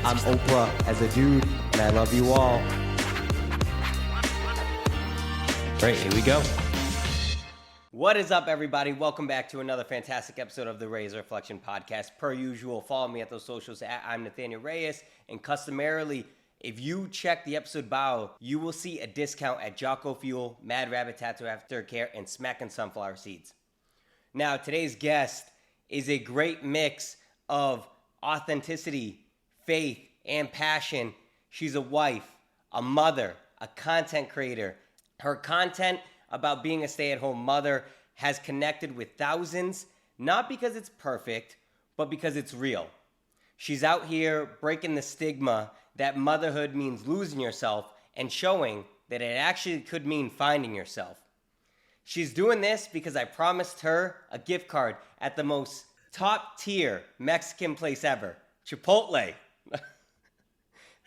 I'm Oprah as a dude, and I love you all. All right, here we go. What is up, everybody? Welcome back to another fantastic episode of the Reyes Reflection podcast. Per usual, follow me at those socials at I'm Nathanael Reyes, and customarily, if you check the episode bio, you will see a discount at Jocko Fuel, Mad Rabbit Tattoo Aftercare, and SMACKIN Sunflower Seeds. Now, today's guest is a great mix of authenticity, faith, and passion. She's a wife, a mother, a content creator. Her content about being a stay-at-home mother has connected with thousands, not because it's perfect, but because it's real. She's out here breaking the stigma that motherhood means losing yourself and showing that it actually could mean finding yourself. She's doing this because I promised her a gift card at the most top-tier Mexican place ever, Chipotle.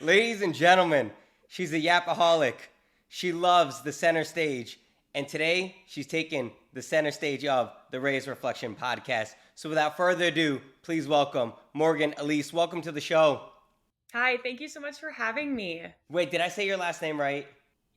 Ladies and gentlemen, she's a yapaholic. She loves the center stage. And today, she's taking the center stage of the Reyes Reflection podcast. So without further ado, please welcome Morgan Alyse. Welcome to the show. Hi, thank you so much for having me. Wait, did I say your last name right?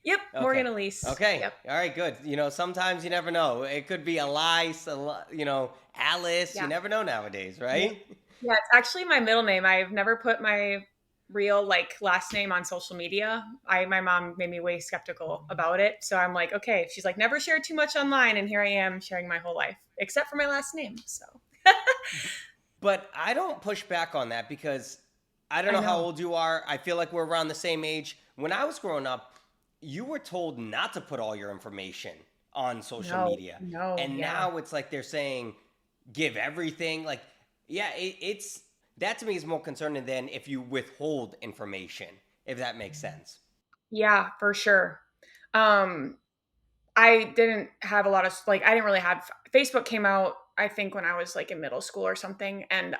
Yep, Okay. Morgan Alyse. Okay. Yep. All right, good. You know, sometimes you never know. It could be Alyse, Alyse. Yeah. You never know nowadays, right? Yeah, it's actually my middle name. I've never put my real last name on social media. My mom made me way skeptical about it. So I'm like, okay, she's like, never share too much online. And here I am sharing my whole life, except for my last name. So. But I don't push back on that because I don't know how old you are. I feel like we're around the same age. When I was growing up, you were told not to put all your information on social media. Now it's like they're saying, give everything. Like, yeah, it's that to me is more concerning than if you withhold information, if that makes sense. Yeah, for sure. I didn't have a lot of, I didn't really have, Facebook came out, I think when I was in middle school or something. And,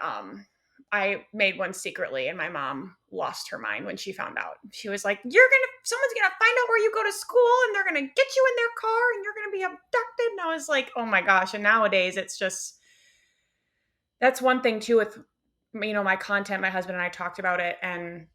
I made one secretly and my mom lost her mind when she found out. She was like, someone's going to find out where you go to school and they're going to get you in their car and you're going to be abducted. And I was like, oh my gosh. And nowadays it's just, that's one thing too with, my content. My husband and I talked about it, and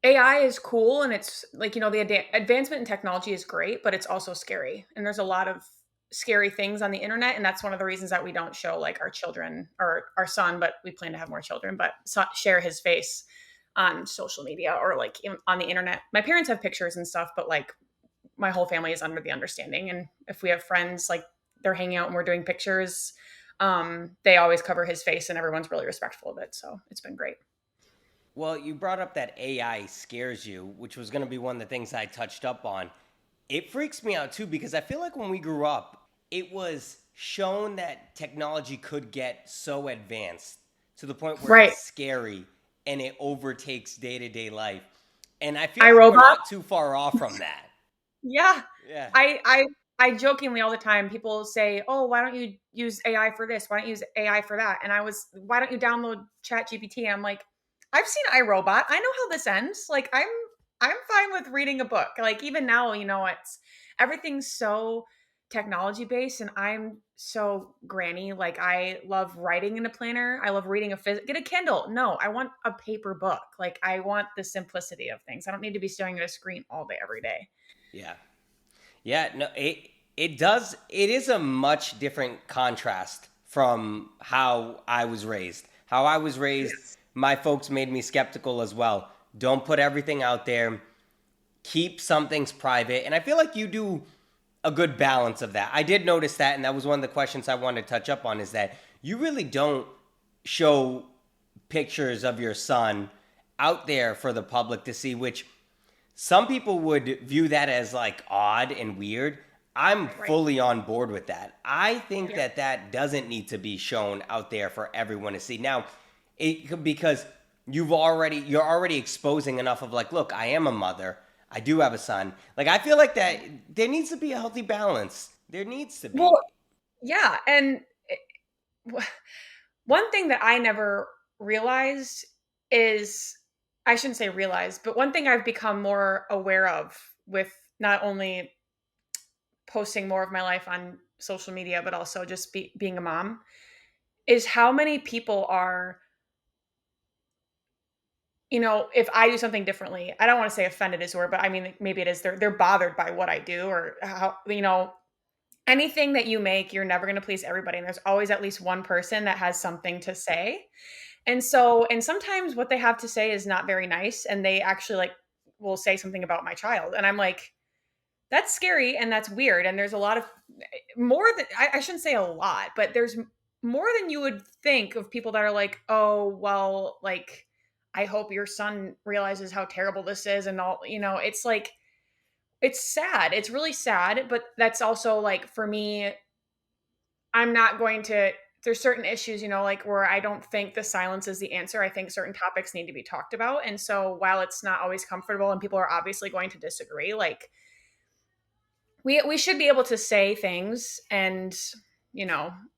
AI is cool. And it's the advancement in technology is great, but it's also scary. And there's a lot of scary things on the internet. And that's one of the reasons that we don't show our children or our son, but we plan to have more children, but share his face on social media or on the internet. My parents have pictures and stuff, but my whole family is under the understanding. And if we have friends, they're hanging out and we're doing pictures, they always cover his face and everyone's really respectful of it. So it's been great. Well, you brought up that AI scares you, which was going to be one of the things I touched up on. It freaks me out too, because I feel like when we grew up, it was shown that technology could get so advanced to the point where it's scary and it overtakes day-to-day life. And I feel like we're not too far off from that. Yeah. I jokingly all the time, people say, oh, why don't you use AI for this? Why don't you use AI for that? And why don't you download ChatGPT? And I'm like, I've seen iRobot. I know how this ends. I'm fine with reading a book. Even now, it's everything's so technology based, and I'm so granny. I love writing in a planner. I love reading get a Kindle. No, I want a paper book. I want the simplicity of things. I don't need to be staring at a screen all day, every day. Yeah. Yeah, no, it does. It is a much different contrast from how I was raised. How I was raised, my folks made me skeptical as well. Don't put everything out there. Keep some things private. And I feel like you do a good balance of that. I did notice that, and that was one of the questions I wanted to touch up on, is that you really don't show pictures of your son out there for the public to see, which some people would view that as odd and weird. I'm fully on board with that. I think that doesn't need to be shown out there for everyone to see. Now, because you're already exposing enough of look, I am a mother. I do have a son. I feel like that there needs to be a healthy balance. There needs to be. Well, yeah. And one thing that I never realized is, I shouldn't say realized, but one thing I've become more aware of with not only posting more of my life on social media, but also just being a mom, is how many people are if I do something differently, I don't want to say offended is the word, but I mean, maybe it is. They're bothered by what I do or how, anything that you make, you're never going to please everybody. And there's always at least one person that has something to say. And sometimes what they have to say is not very nice. And they actually like will say something about my child. And I'm like, that's scary and that's weird. And there's a lot of more than I shouldn't say a lot, but there's more than you would think of people that are like, oh, well, like, I hope your son realizes how terrible this is. And all, it's like, it's sad. It's really sad. But that's also like, for me, I'm not going to, there's certain issues, like where I don't think the silence is the answer. I think certain topics need to be talked about. And so while it's not always comfortable and people are obviously going to disagree, like, we should be able to say things and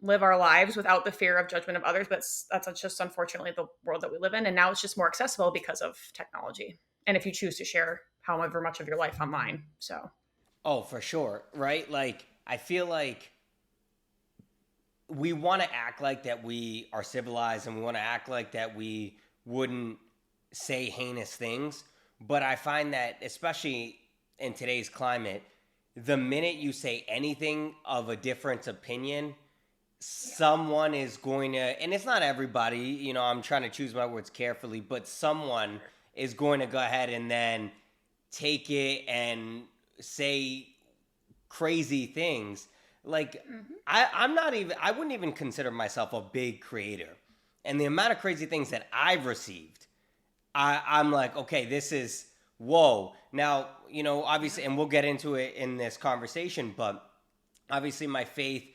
live our lives without the fear of judgment of others. But that's just unfortunately the world that we live in, and now it's just more accessible because of technology, and if you choose to share however much of your life online. So Oh, for sure, right? Like, I feel like we want to act like that we are civilized and we want to act like that we wouldn't say heinous things. But I find that, especially in today's climate, the minute you say anything of a different opinion, someone is going to, and it's not everybody, I'm trying to choose my words carefully, but someone is going to go ahead and then take it and say crazy things. Like, I'm not even, I wouldn't even consider myself a big creator. And the amount of crazy things that I've received, I'm like, okay, this is, whoa. Now, obviously, and we'll get into it in this conversation, but obviously my faith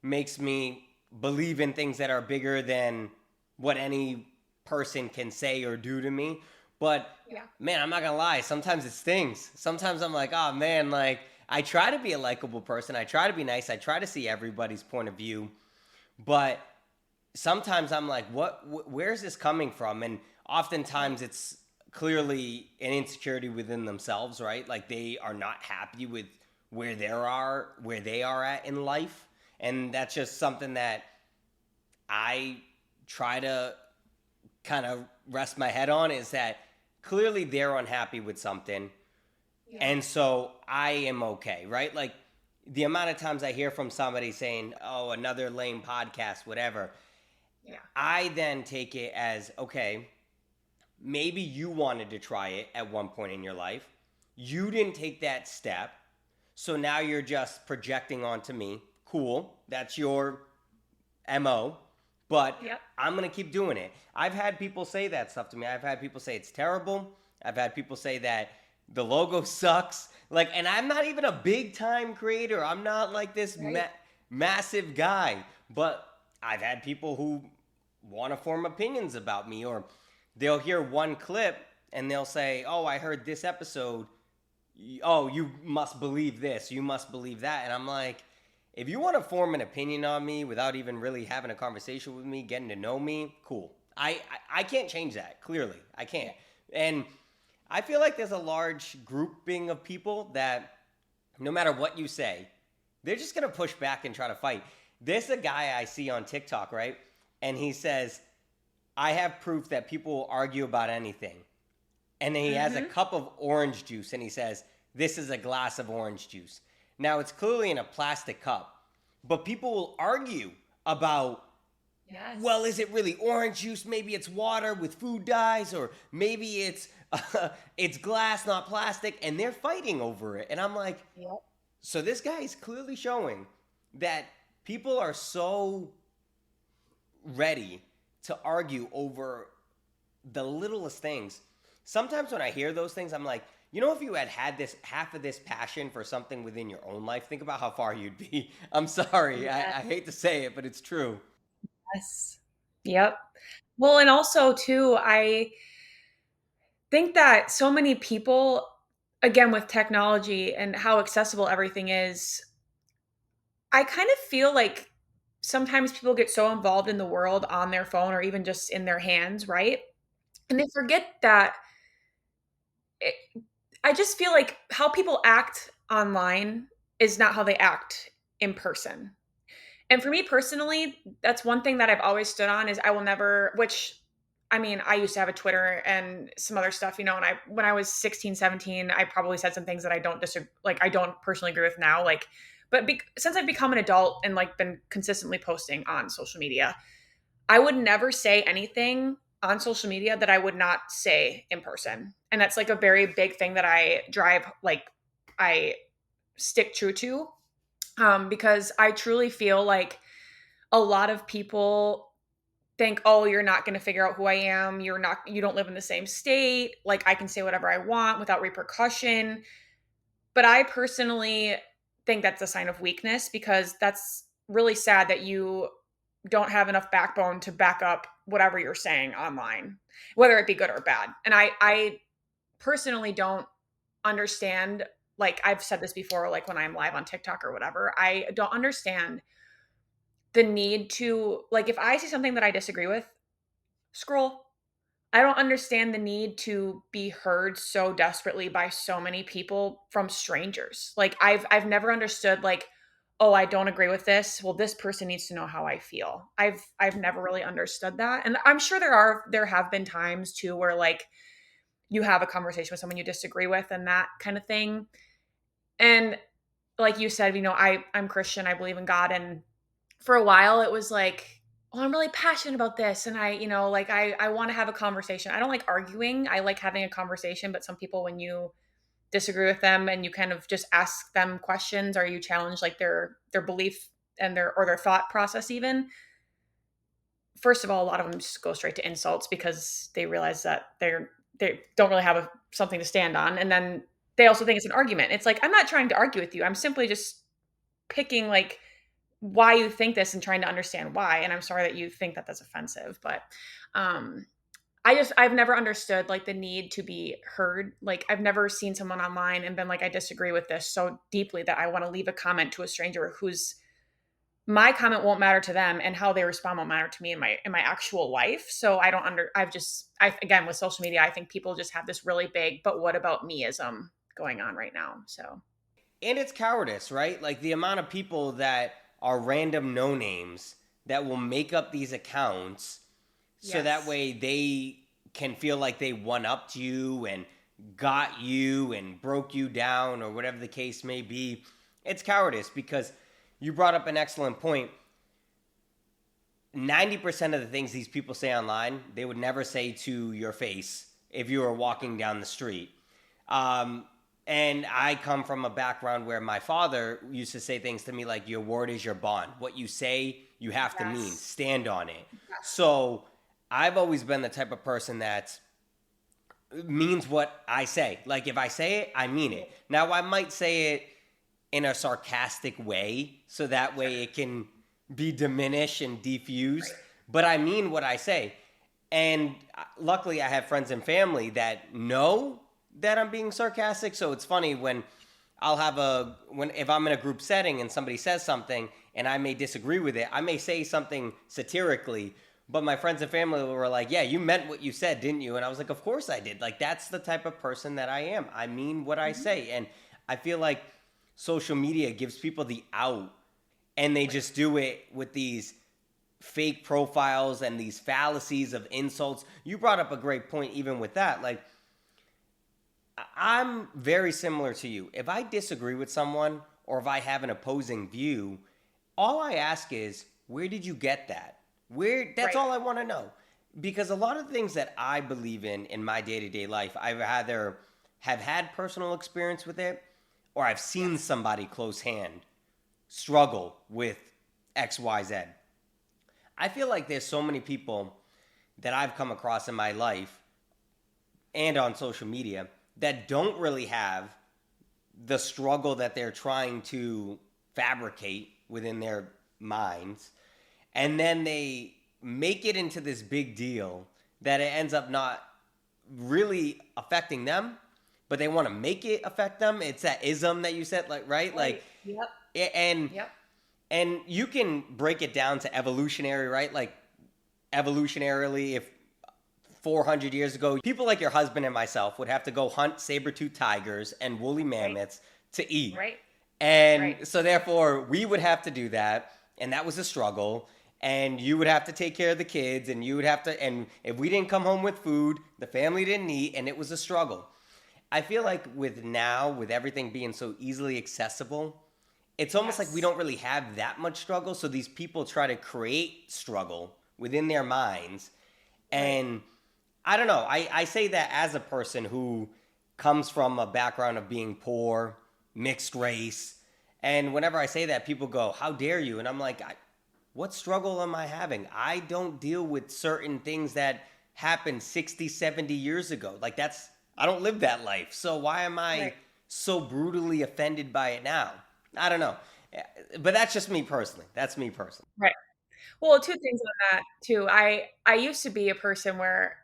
makes me believe in things that are bigger than what any person can say or do to me. But yeah. man, I'm not gonna lie. Sometimes it stings. Sometimes I'm like, oh man, like I try to be a likable person. I try to be nice. I try to see everybody's point of view. But sometimes I'm like, where's this coming from? And oftentimes it's clearly an insecurity within themselves, right? Like they are not happy with where they are at in life. And that's just something that I try to kind of rest my head on, is that clearly they're unhappy with something. Yeah. And so I am okay, right? Like the amount of times I hear from somebody saying, oh, another lame podcast, whatever. Yeah. I then take it as, okay, maybe you wanted to try it at one point in your life. You didn't take that step. So now you're just projecting onto me. Cool. That's your MO. But Yep. I'm going to keep doing it. I've had people say that stuff to me. I've had people say it's terrible. I've had people say that the logo sucks. Like, and I'm not even a big time creator. I'm not like this Right. massive guy. But I've had people who want to form opinions about me, or they'll hear one clip and they'll say, oh, I heard this episode. Oh, you must believe this. You must believe that. And I'm like, if you want to form an opinion on me without even really having a conversation with me, getting to know me, cool. I can't change that. Clearly, I can't. And I feel like there's a large grouping of people that no matter what you say, they're just going to push back and try to fight. There's a guy I see on TikTok, right? And he says, I have proof that people will argue about anything. And then he has a cup of orange juice and he says, this is a glass of orange juice. Now, it's clearly in a plastic cup, but people will argue about, Yes. well, is it really orange juice? Maybe it's water with food dyes, or maybe it's glass, not plastic, and they're fighting over it. And I'm like, Yep. so this guy is clearly showing that people are so ready to argue over the littlest things. Sometimes when I hear those things, I'm like, if you had this half of this passion for something within your own life, think about how far you'd be. I'm sorry, I hate to say it, but it's true. Yes. Yep. Well, and also too, I think that so many people, again, with technology and how accessible everything is, I kind of feel like sometimes people get so involved in the world on their phone or even just in their hands, right? And they forget that it, I just feel like how people act online is not how they act in person. And for me personally, that's one thing that I've always stood on is I will never, which I mean, I used to have a Twitter and some other stuff, and when I was 16, 17, I probably said some things that I don't personally agree with now. But since I've become an adult and been consistently posting on social media, I would never say anything on social media that I would not say in person. And that's a very big thing that I stick true to, because I truly feel like a lot of people think, oh, you're not going to figure out who I am. You don't live in the same state. I can say whatever I want without repercussion. But I personally think that's a sign of weakness, because that's really sad that you don't have enough backbone to back up whatever you're saying online, whether it be good or bad. And I personally don't understand, I've said this before, when I'm live on TikTok or whatever, I don't understand the need to, if I see something that I disagree with, scroll. I don't understand the need to be heard so desperately by so many people from strangers. I've never understood, oh, I don't agree with this. Well, this person needs to know how I feel. I've never really understood that. And I'm sure there have been times too where you have a conversation with someone you disagree with and that kind of thing. And like you said, I'm Christian, I believe in God, and for a while it was well, I'm really passionate about this, and I want to have a conversation. I don't like arguing. I like having a conversation, but some people, when you disagree with them and you kind of just ask them questions, or you challenge their belief and their thought process, even, first of all, a lot of them just go straight to insults because they realize that they don't really have something to stand on, and then they also think it's an argument. It's I'm not trying to argue with you. I'm simply just picking why you think this and trying to understand why. And I'm sorry that you think that that's offensive, but um I've never understood the need to be heard. I've never seen someone online and been I disagree with this so deeply that I want to leave a comment to a stranger whose my comment won't matter to them, and how they respond won't matter to me in my actual life. So again, with social media, I think people just have this really big "but what about me"ism going on right now. So, And it's cowardice, right? The amount of people that are random no names that will make up these accounts so that yes. way they can feel like they one-upped you and got you and broke you down, or whatever the case may be. It's cowardice, because you brought up an excellent point. 90% of the things these people say online, they would never say to your face if you were walking down the street. And I come from a background where my father used to say things to me like, your word is your bond. What you say, you have to mean. Yes. Stand on it. Yes. So I've always been the type of person that means what I say. If I say it, I mean it. Now, I might say it in a sarcastic way, so that way it can be diminished and defused. Right. But I mean what I say. And luckily, I have friends and family that know that I'm being sarcastic. So it's funny when if I'm in a group setting and somebody says something and I may disagree with it, I may say something satirically, but my friends and family were like, yeah, you meant what you said, didn't you? And I was like, of course I did. That's the type of person that I am. I mean what I say. And I feel like social media gives people the out, and they just do it with these fake profiles and these fallacies of insults. You brought up a great point even with that. I'm very similar to you. If I disagree with someone, or if I have an opposing view, all I ask is, where did you get that? That's Right. all I want to know. Because a lot of things that I believe in my day-to-day life, I've either have had personal experience with it, or I've seen somebody close hand struggle with XYZ. I feel like there's so many people that I've come across in my life and on social media that don't really have the struggle that they're trying to fabricate within their minds. And then they make it into this big deal that it ends up not really affecting them, but they want to make it affect them. It's that ism that you said, right? Yep. And Yep. and you can break it down to evolutionary, right? Evolutionarily, if 400 years ago, people like your husband and myself would have to go hunt saber-toothed tigers and woolly mammoths to eat. Right. And Right. so therefore, we would have to do that, and that was a struggle. and you would have to take care of the kids, and you would have to, and if we didn't come home with food, the family didn't eat, and it was a struggle. I feel like with now, with everything being so easily accessible, it's almost like we Yes. don't really have that much struggle. So these people try to create struggle within their minds. Right. And I don't know. I say that as a person who comes from a background of being poor, mixed race. And whenever I say that, people go, "How dare you?" And I'm like, what struggle am I having? I don't deal with certain things that happened 60, 70 years ago. Like I don't live that life. So why am I Right. so brutally offended by it now? I don't know. But that's just me personally. That's me personally. Right. Well, two things on that too. I used to be a person where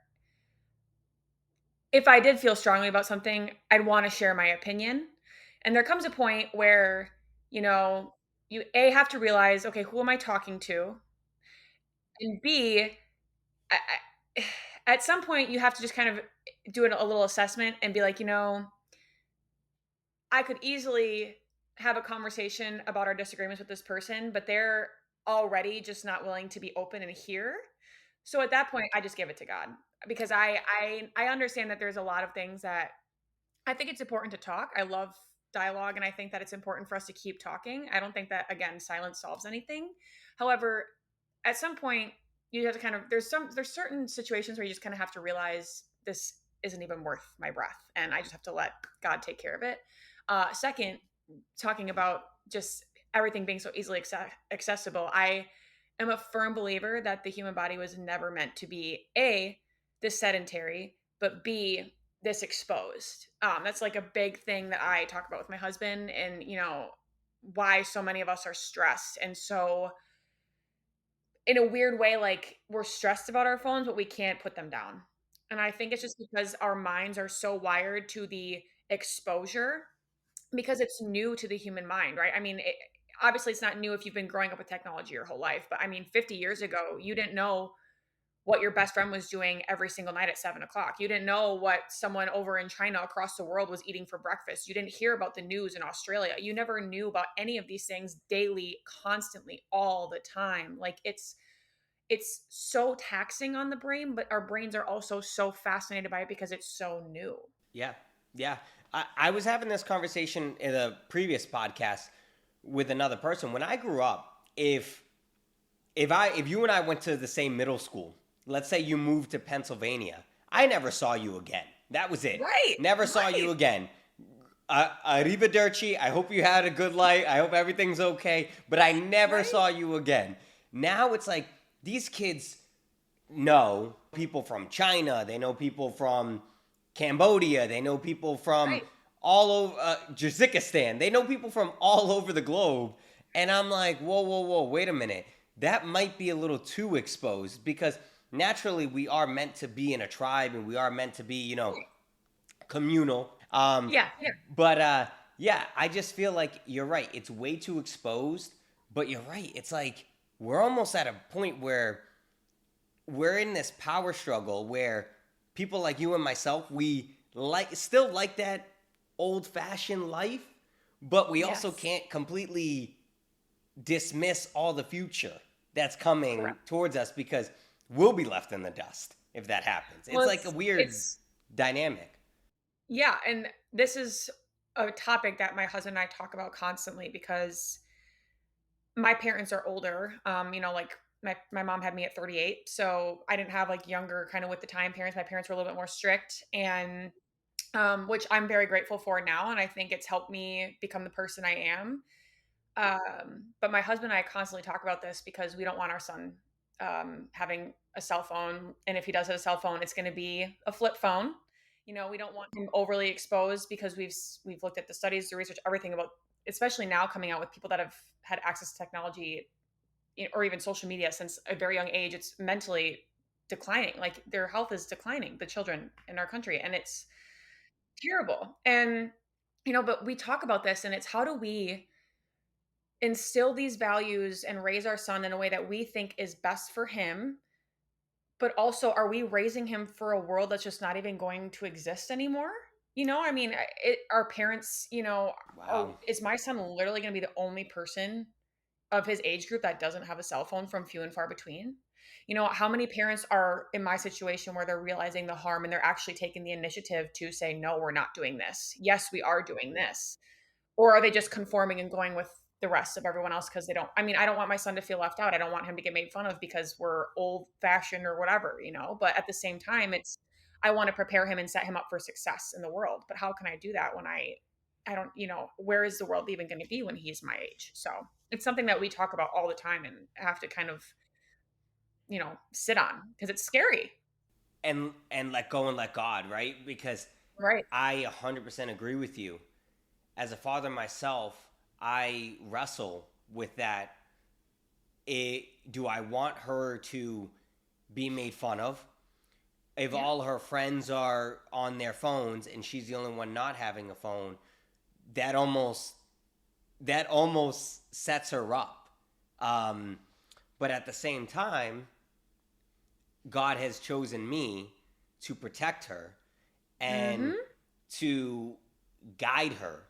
if I did feel strongly about something, I'd want to share my opinion. And there comes a point where, you know, you A have to realize, okay, who am I talking to? And B, I at some point you have to just kind of do a little assessment and be like, I could easily have a conversation about our disagreements with this person, but they're already just not willing to be open and hear. So at that point, I just give it to God because I understand that there's a lot of things that I think it's important to talk. I love dialogue and I think that it's important for us to keep talking. I don't think that again silence solves anything. However, at some point you have to kind of there's certain situations where you just kind of have to realize this isn't even worth my breath and I just have to let God take care of it. Second, talking about just everything being so easily accessible, I am a firm believer that the human body was never meant to be A, this sedentary, but B, this exposed. That's like a big thing that I talk about with my husband, and why so many of us are stressed and so in a weird way, like we're stressed about our phones, but we can't put them down. And I think it's just because our minds are so wired to the exposure because it's new to the human mind, right? I mean, obviously, it's not new if you've been growing up with technology your whole life, but I mean, 50 years ago, you didn't know what your best friend was doing every single night at 7 o'clock. You didn't know what someone over in China across the world was eating for breakfast. You didn't hear about the news in Australia. You never knew about any of these things daily, constantly, all the time. Like it's so taxing on the brain, but our brains are also so fascinated by it because it's so new. Yeah. Yeah. I was having this conversation in a previous podcast with another person. When I grew up, if you and I went to the same middle school, let's say you moved to Pennsylvania, I never saw you again. That was it. Right. Never saw Right. you again. Arrivederci. I hope you had a good life. I hope everything's okay. But I never Right. saw you again. Now it's like these kids know people from China. They know people from Cambodia. They know people from Right. all over Tajikistan. They know people from all over the globe. And I'm like, whoa, whoa, whoa, wait a minute. That might be a little too exposed because naturally we are meant to be in a tribe and we are meant to be, communal. Yeah. Yeah. But yeah, I just feel like you're right. It's way too exposed. But you're right. It's like we're almost at a point where we're in this power struggle where people like you and myself, we still like that old fashioned life, but we also Yes. can't completely dismiss all the future that's coming Correct. towards us because we'll be left in the dust if that happens. It's Well, like a weird it's dynamic. yeah, and this is a topic that my husband and I talk about constantly because my parents are older. Like my mom had me at 38, so I didn't have like younger kind of with the time parents. My parents were a little bit more strict, and which I'm very grateful for now, and I think it's helped me become the person I am. But my husband and I constantly talk about this because we don't want our son having a cell phone, and if he does have a cell phone, it's going to be a flip phone. We don't want him overly exposed because we've looked at the studies, the research, everything about, especially now coming out with people that have had access to technology or even social media since a very young age. It's mentally declining, like their health is declining. The children in our country, and it's terrible. And but we talk about this, and it's how do we instill these values and raise our son in a way that we think is best for him, but also are we raising him for a world that's just not even going to exist anymore? I mean, our parents, Wow. is my son literally going to be the only person of his age group that doesn't have a cell phone from few and far between. You know, how many parents are in my situation where they're realizing the harm and they're actually taking the initiative to say, no, we're not doing this. Yes, we are doing this. Or are they just conforming and going with the rest of everyone else because they don't I mean, I don't want my son to feel left out. I don't want him to get made fun of because we're old fashioned or whatever, you know? But at the same time, it's I want to prepare him and set him up for success in the world. But how can I do that when I don't, you know, where is the world even going to be when he's my age? So, it's something that we talk about all the time and have to kind of, you know, sit on because it's scary. And let go and let God, right? Because Right. I 100% agree with you. As a father myself, I wrestle with that. Do I want her to be made fun of? If Yeah. all her friends are on their phones and she's the only one not having a phone, that almost sets her up. But at the same time, God has chosen me to protect her and Mhm. to guide her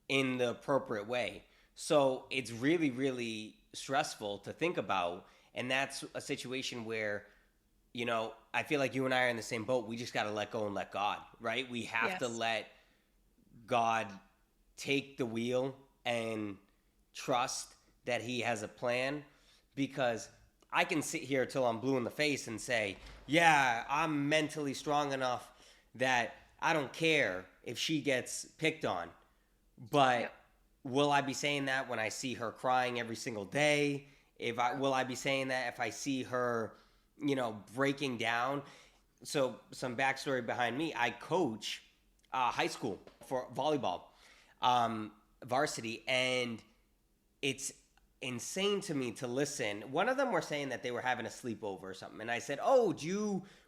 in the appropriate way. So it's really, really stressful to think about. And that's a situation where, I feel like you and I are in the same boat. We just got to let go and let God, right? We have to Yes. let God take the wheel and trust that He has a plan, because I can sit here till I'm blue in the face and say, yeah, I'm mentally strong enough that I don't care if she gets picked on. But Yep. will I be saying that when I see her crying every single day? Will I be saying that if I see her, breaking down? So some backstory behind me: I coach high school for volleyball, varsity, and it's insane to me to listen. One of them were saying that they were having a sleepover or something, and I said, "Oh,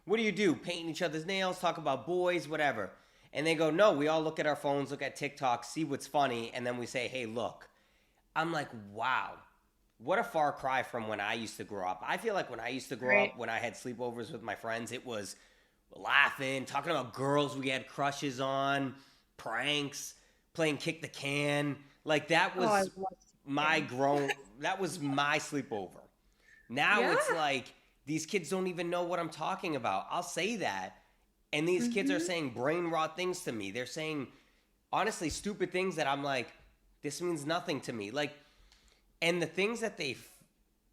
what do you do? Paint each other's nails, talk about boys, whatever." And they go, "No, we all look at our phones, look at TikTok, see what's funny, and then we say, hey, look." I'm like, wow, what a far cry from when I used to grow up. I feel like when I used to grow Right. up, when I had sleepovers with my friends, it was laughing, talking about girls we had crushes on, pranks, playing kick the can. Like that Oh, I was love my singing. grown that was my sleepover. Now Yeah. it's like these kids don't even know what I'm talking about. I'll say that, and these kids are Mhm. saying brain rot things to me. They're saying honestly stupid things that I'm like, this means nothing to me. Like, and the things that they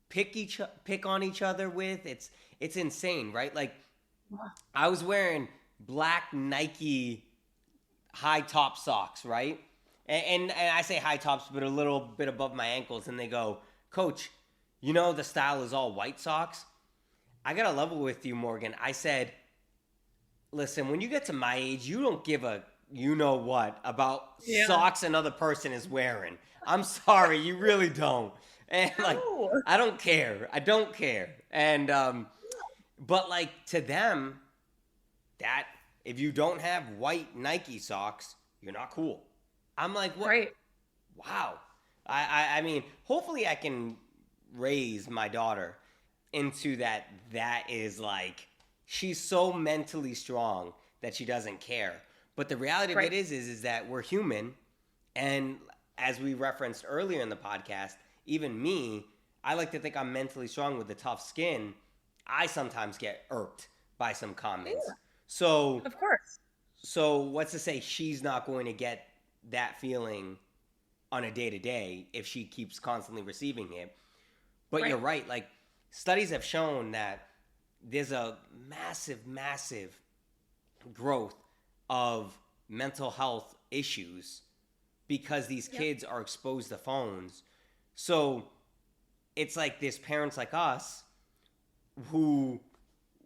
pick on each other with, it's insane, right? Like, Wow. I was wearing black Nike high top socks, right? And I say high tops, but a little bit above my ankles. And they go, Coach, the style is all white socks. I got to level with you, Morgan. I said, listen, when you get to my age, you don't give a you know what about Yeah. socks another person is wearing. I'm sorry, you really don't. And like, No. I don't care. I don't care. And but like to them, that if you don't have white Nike socks, you're not cool. I'm like, what? Right. Wow. I mean, hopefully I can raise my daughter into that. That is like, she's so mentally strong that she doesn't care. But the reality of Right. it is that we're human, and as we referenced earlier in the podcast, even me, I like to think I'm mentally strong with a tough skin. I sometimes get irked by some comments. Yeah. So Of course. so what's to say she's not going to get that feeling on a day to day if she keeps constantly receiving it? But you're Right. right. Like, studies have shown that there's a massive, massive growth of mental health issues because these Yep. kids are exposed to phones. So it's like there's parents like us who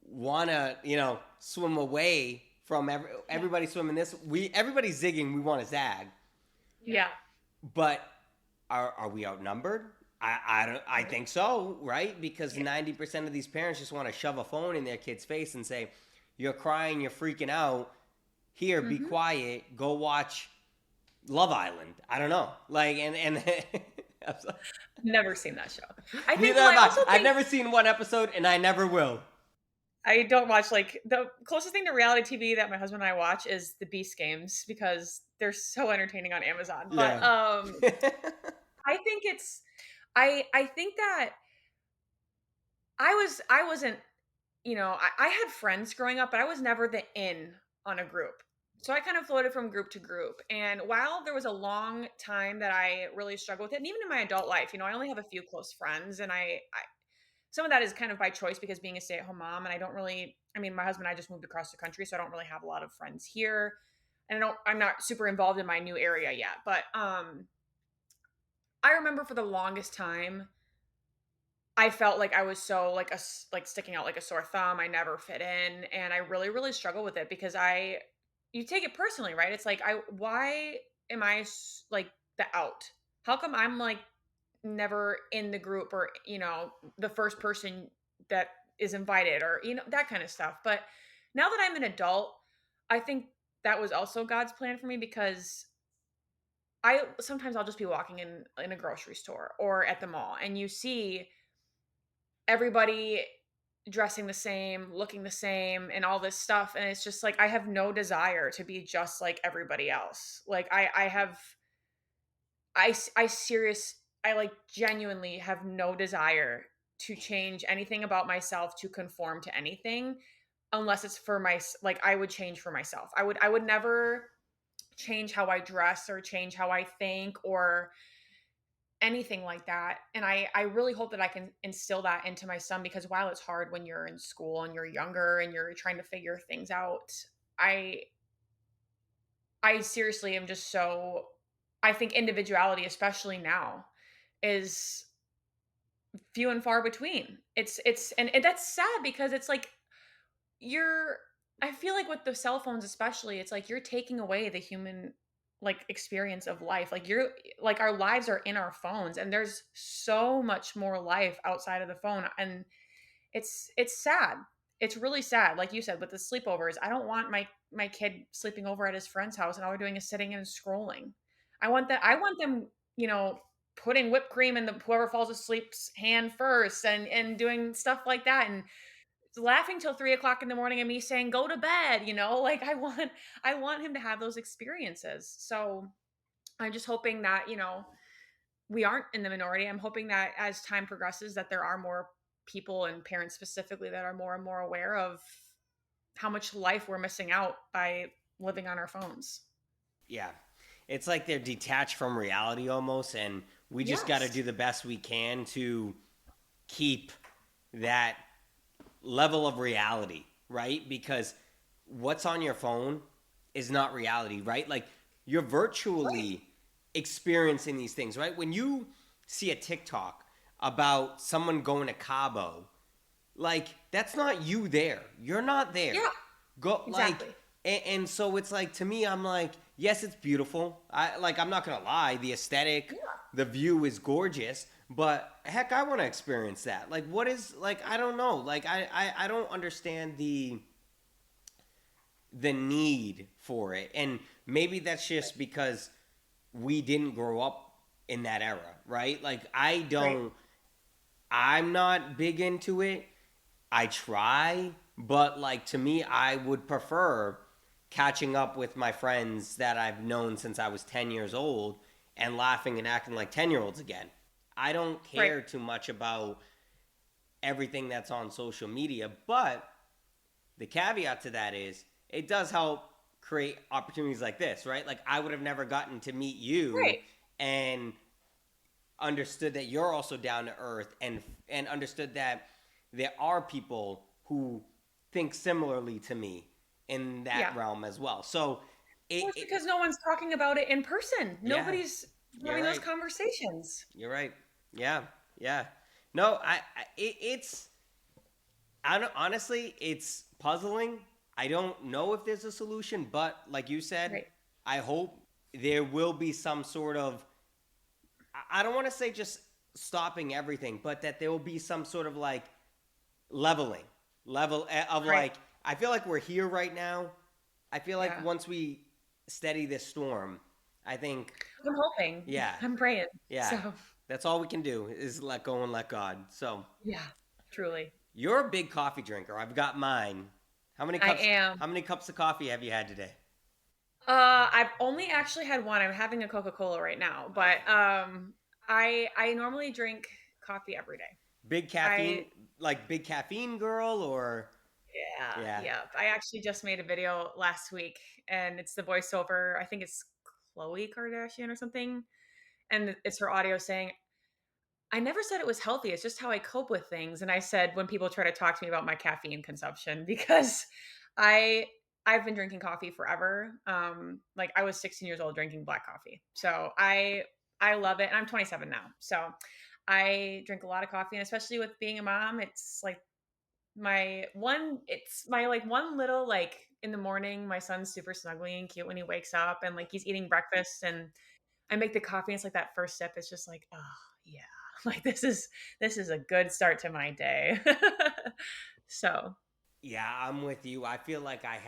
want to, swim away from Yeah. everybody swimming this. Everybody's zigging. We want to zag, Yeah. but are we outnumbered? I don't. I Right. think so, right? Because Yeah. 90% of these parents just want to shove a phone in their kid's face and say, "You're crying. You're freaking out. Here, be Mhm. quiet. Go watch Love Island." I don't know. Like, and Never seen that show. I think neither well, have I I. also I've think never seen one episode, and I never will. I don't watch like the closest thing to reality TV that my husband and I watch is the Beast Games because they're so entertaining on Amazon. But Yeah. I think it's I think that I wasn't, I had friends growing up, but I was never the in on a group. So I kind of floated from group to group. And while there was a long time that I really struggled with it, and even in my adult life, I only have a few close friends, and I some of that is kind of by choice because being a stay-at-home mom, and I don't really, I mean, my husband and I just moved across the country, so I don't really have a lot of friends here. And I'm not super involved in my new area yet. But I remember for the longest time I felt like I was so like sticking out like a sore thumb. I never fit in, and I really really struggle with it because I you take it personally, right? It's like I why am I like the out? How come I'm like never in the group, or the first person that is invited, or that kind of stuff. But now that I'm an adult, I think that was also God's plan for me because I sometimes I'll just be walking in a grocery store or at the mall, and you see everybody dressing the same, looking the same, and all this stuff. And it's just like I have no desire to be just like everybody else. Like I have I serious I like genuinely have no desire to change anything about myself to conform to anything unless it's for my like I would change for myself. I would never change how I dress or change how I think or anything like that. And I really hope that I can instill that into my son because while it's hard when you're in school and you're younger and you're trying to figure things out, I I seriously am just so I think individuality, especially now, is few and far between. It's and that's sad because it's like you're I feel like with the cell phones especially, it's like you're taking away the human like experience of life. Like you're like our lives are in our phones and there's so much more life outside of the phone and it's sad. It's really sad. Like you said with the sleepovers, I don't want my kid sleeping over at his friend's house and all we're doing is sitting and scrolling. I want them, putting whipped cream in the whoever falls asleep's hand first and doing stuff like that and laughing till 3 o'clock in the morning and me saying go to bed, like I want him to have those experiences. So I'm just hoping that we aren't in the minority. I'm hoping that as time progresses that there are more people and parents specifically that are more and more aware of how much life we're missing out by living on our phones. Yeah. It's like they're detached from reality almost, and we just got to Yes. do the best we can to keep that level of reality, right? Because what's on your phone is not reality, right? Like you're Right. virtually experiencing these things, right? When you see a TikTok about someone going to Cabo, like that's not you there. You're not there. Yeah, Go like exactly. and so it's like to me I'm like, yes, it's beautiful. I'm not going to lie, the aesthetic, Yeah. the view is gorgeous, but heck I want to experience that. Like what is like I don't know. Like I don't understand the need for it. And maybe that's just because we didn't grow up in that era, right? Like Right. I'm not big into it. I try, but like to me, I would prefer catching up with my friends that I've known since I was 10 years old and laughing and acting like 10-year-olds again. I don't Right. care too much about everything that's on social media, but the caveat to that is it does help create opportunities like this, right? Like I would have never gotten to meet you Right. and understood that you're also down to earth and understood that there are people who think similarly to me in that Yeah. realm as well. So Well, it's it because no one's talking about it in person. yeah, Nobody's you're having those right. conversations. You're right. Yeah. Yeah. No, it's I don't, honestly, it's puzzling. I don't know if there's a solution, but like you said, Right. I hope there will be some sort of I don't want to say just stopping everything, but that there will be some sort of like leveling level of Right. like I feel like we're here right now. I feel like Yeah. once we steady this storm, I think I'm hoping. yeah, I'm praying. yeah, So, that's all we can do is let go and let God. So yeah, truly. you're a big coffee drinker. I've got mine. I am. How many cups of coffee have you had today? I've only actually had one. I'm having a Coca-Cola right now, but Okay. I normally drink coffee every day. Big I caffeine, like big caffeine girl, or Yeah, yeah. yeah. I actually just made a video last week, and it's the voiceover. I think it's Chloe Kardashian or something, and it's her audio saying, "I never said it was healthy. It's just how I cope with things." And I said when people try to talk to me about my caffeine consumption, because I I've been drinking coffee forever. Like I was 16 years old drinking black coffee, so I love it, and I'm 27 now, so I drink a lot of coffee, and especially with being a mom, it's my like one little like in the morning, my son's super snuggly and cute when he wakes up and like he's eating breakfast and I make the coffee. And it's like that first sip. It's just like, oh yeah, like this is a good start to my day. So, Yeah, I'm with you. I feel like I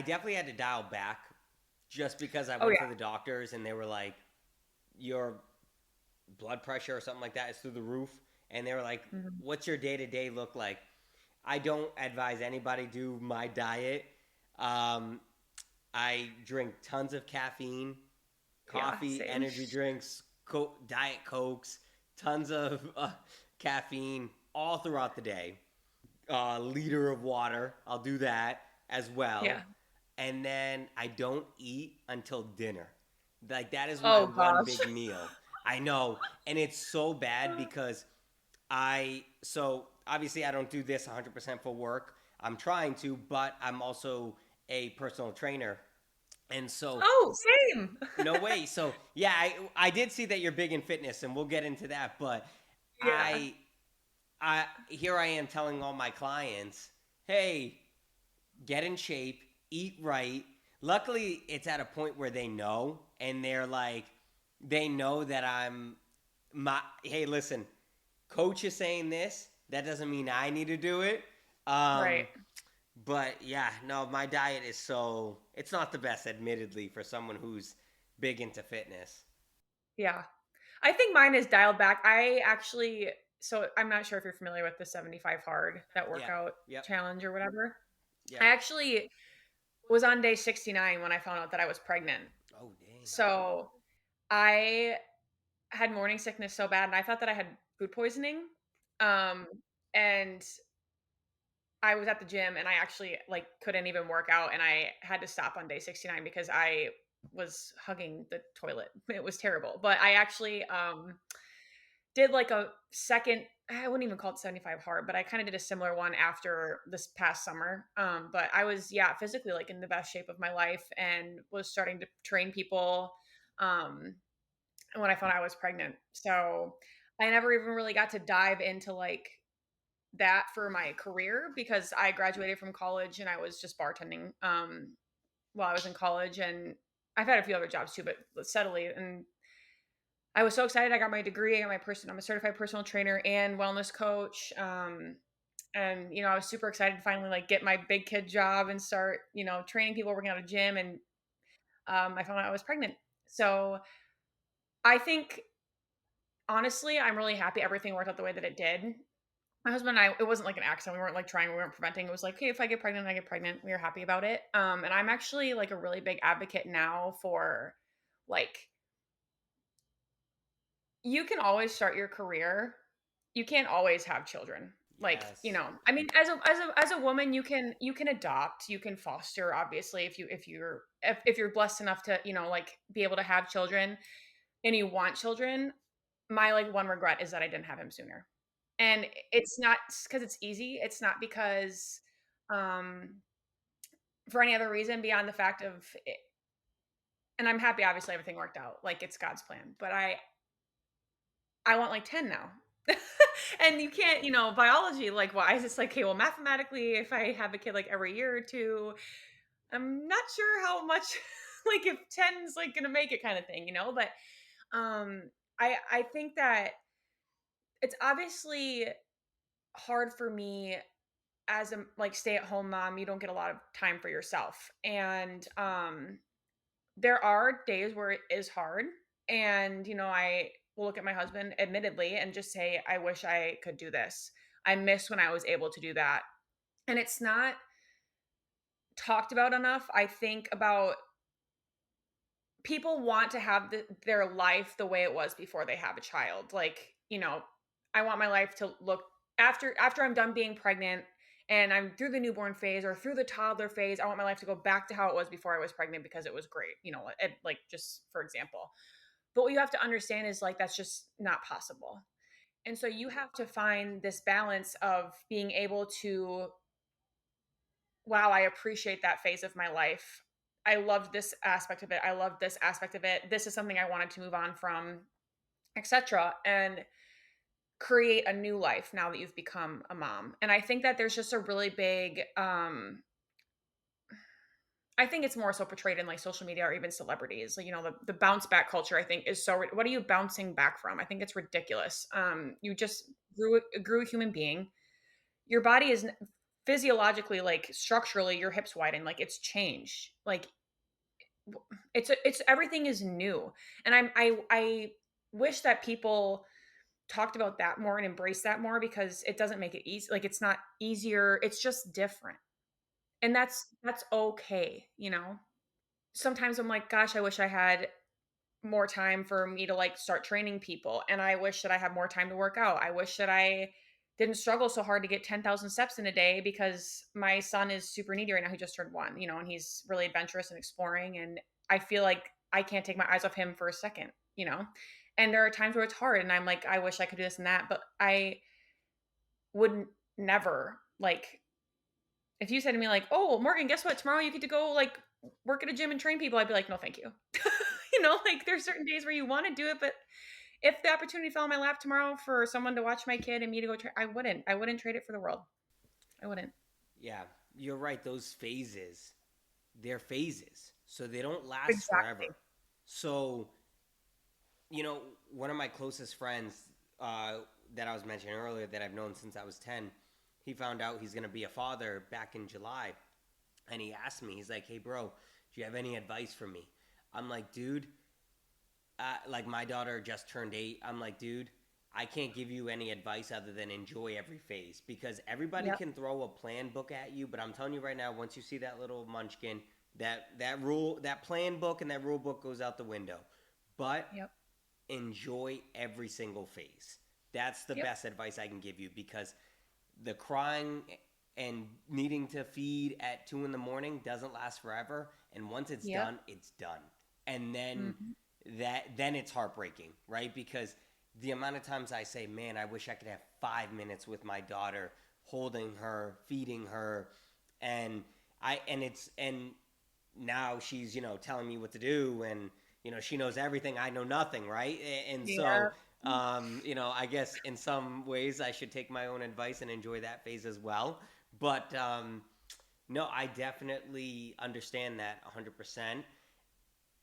definitely had to dial back just because I oh went to yeah, the doctors and they were like, your blood pressure or something like that is through the roof. And they were like, mhm. what's your day to day look like? I don't advise anybody do my diet. Um, I drink tons of caffeine, Yeah, coffee, same. energy drinks, diet cokes, tons of caffeine all throughout the day. Liter of water. I'll do that as well. Yeah. And then I don't eat until dinner. Like that is my Oh one gosh. big meal. I know, and it's so bad because so obviously I don't do this 100% for work. I'm trying to, but I'm also a personal trainer. And so Oh, same. no way. So yeah, I did see that you're big in fitness and we'll get into that, but Yeah. I I here I am telling all my clients, "Hey, get in shape, eat right." Luckily, it's at a point where they know and they're like they know that hey, listen, coach is saying this, that doesn't mean I need to do it. Um Right. but yeah, no, my diet is it's not the best admittedly for someone who's big into fitness. Yeah. I think mine is dialed back. So I'm not sure if you're familiar with the 75 hard, that Yeah. workout Yep. challenge or whatever. I Yep. actually was on day 69 when I found out that I was pregnant. Oh dang. So I had morning sickness so bad and I thought that I had food poisoning. Um, and I was at the gym and I actually like couldn't even work out and I had to stop on day 69 because I was hugging the toilet. It was terrible. But I actually did like a second, I wouldn't even call it 75 hard, but I kind of did a similar one after this past summer. But I was, yeah, physically like in the best shape of my life and was starting to train people um, when I found out I was pregnant. So I never even really got to dive into like that for my career because I graduated from college and I was just bartending while I was in college. And I've had a few other jobs too, but steadily. And I was so excited. I got my degree. I'm a certified personal trainer and wellness coach. And I was super excited to finally like get my big kid job and start, training people, working at a gym. And I found out I was pregnant. So I think honestly, I'm really happy everything worked out the way that it did. My husband and I, it wasn't like an accident. We weren't like trying, we weren't preventing. It was like, hey, if I get pregnant, I get pregnant. We were happy about it. And I'm actually like a really big advocate now for like you can always start your career. You can't always have children. Like, Yes. I mean, as a woman, you can adopt, you can foster, obviously, if you're blessed enough to, like be able to have children and you want children. My like one regret is that I didn't have him sooner. And it's not because it's easy. It's not because um for any other reason beyond the fact of it, and I'm happy obviously everything worked out. Like it's God's plan. But I want like 10 now. And you can't, biology, like, why is it's like, okay, well, mathematically, if I have a kid like every year or two, I'm not sure how much, like, if 10 is like gonna make it kind of thing, But I think that it's obviously hard for me as a like stay at home mom. You don't get a lot of time for yourself. And there are days where it is hard. And, I will look at my husband, admittedly, and just say, I wish I could do this. I miss when I was able to do that. And it's not talked about enough. I think about people want to have their life the way it was before they have a child. Like, I want my life to look after I'm done being pregnant and I'm through the newborn phase or through the toddler phase. I want my life to go back to how it was before I was pregnant because it was great. Like just for example. But what you have to understand is like that's just not possible. And so you have to find this balance of being able to, wow, I appreciate that phase of my life. I loved this aspect of it. I loved this aspect of it. This is something I wanted to move on from, etc. And create a new life now that you've become a mom. And I think that there's just a really big I think it's more so portrayed in like social media or even celebrities. Like, the bounce back culture, I think, is so. What are you bouncing back from? I think it's ridiculous. You just grew a human being. Your body is physiologically, like structurally, your hips widen. Like it's changed. Like it's everything is new. And I wish that people talked about that more and embraced that more because it doesn't make it easy. Like it's not easier. It's just different. And that's okay. Sometimes I'm like, gosh, I wish I had more time for me to like start training people. And I wish that I had more time to work out. I wish that I didn't struggle so hard to get 10,000 steps in a day because my son is super needy right now. He just turned one, and he's really adventurous and exploring. And I feel like I can't take my eyes off him for a second. And there are times where it's hard and I'm like, I wish I could do this and that, but I wouldn't never like if you said to me like, "Oh, Morgan, guess what? Tomorrow you get to go like work at a gym and train people." I'd be like, "No, thank you." Like there's certain days where you want to do it, but if the opportunity fell on my lap tomorrow for someone to watch my kid and me to go I wouldn't. I wouldn't trade it for the world. I wouldn't. Yeah, you're right. Those phases, they're phases. So they don't last Exactly. forever. So, one of my closest friends that I was mentioning earlier that I've known since I was 10, he found out he's going to be a father back in July. And he asked me, he's like, hey, bro, do you have any advice for me? I'm like, dude, like my daughter just turned 8. I'm like, dude, I can't give you any advice other than enjoy every phase because everybody Yep. can throw a plan book at you. But I'm telling you right now, once you see that little munchkin, that plan book and that rule book goes out the window. But Yep. enjoy every single phase. That's the Yep. best advice I can give you because the crying and needing to feed at 2 in the morning doesn't last forever. And once it's Yep. done, it's done. And then Mhm. then it's heartbreaking, right? Because the amount of times I say, man, I wish I could have 5 minutes with my daughter, holding her, feeding her, and and now she's telling me what to do, and she knows everything, I know nothing, right? And Yeah. so I guess in some ways I should take my own advice and enjoy that phase as well. But no, I definitely understand that 100%.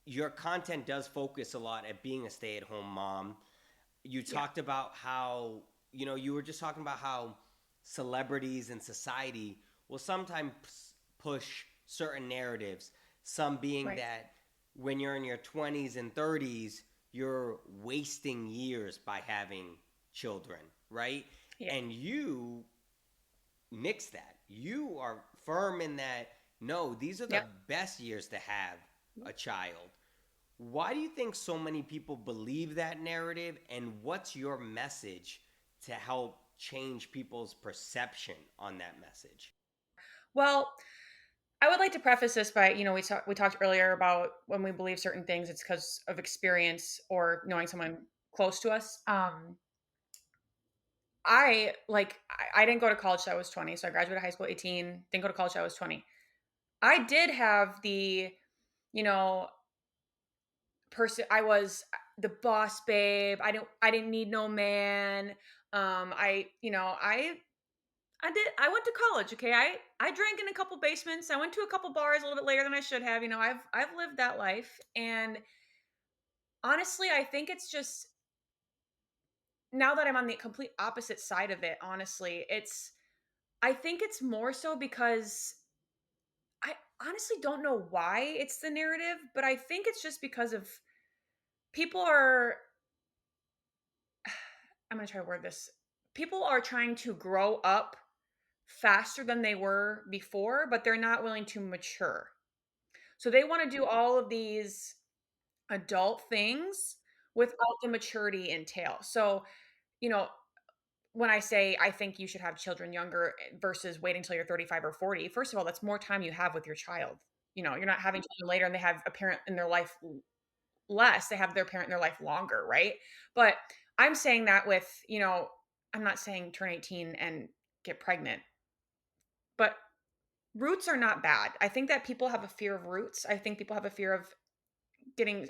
Your content does focus a lot at being a stay-at-home mom. You Yeah. talked about how you were just talking about how celebrities and society will sometimes push certain narratives, some being Right. that when you're in your 20s and 30s you're wasting years by having children, right? Yeah. And you nix that. You are firm in that, no, these are the Yep. best years to have a child. Why do you think so many people believe that narrative? And what's your message to help change people's perception on that message? Well, I would like to preface this by, we talked earlier about when we believe certain things, it's because of experience or knowing someone close to us. I didn't go to college till I was 20, so I graduated high school 18, didn't go to college till I was 20. I did have you know, I was the boss babe. I didn't need no man. I went to college, okay? I drank in a couple basements. I went to a couple bars a little bit later than I should have. I've lived that life. And honestly, I think it's just now that I'm on the complete opposite side of it, honestly, I think it's more so because I honestly don't know why it's the narrative, but I think it's just because of people are I'm going to try to word this. People are trying to grow up faster than they were before, but they're not willing to mature. So they want to do all of these adult things without the maturity entail. So, you know, when I say I think you should have children younger versus waiting till you're 35 or 40, first of all, that's more time you have with your child. You're not having children later and they have a parent in their life less, they have their parent in their life longer, right? But I'm saying that with, I'm not saying turn 18 and get pregnant, but roots are not bad. I think that people have a fear of roots. I think people have a fear of getting,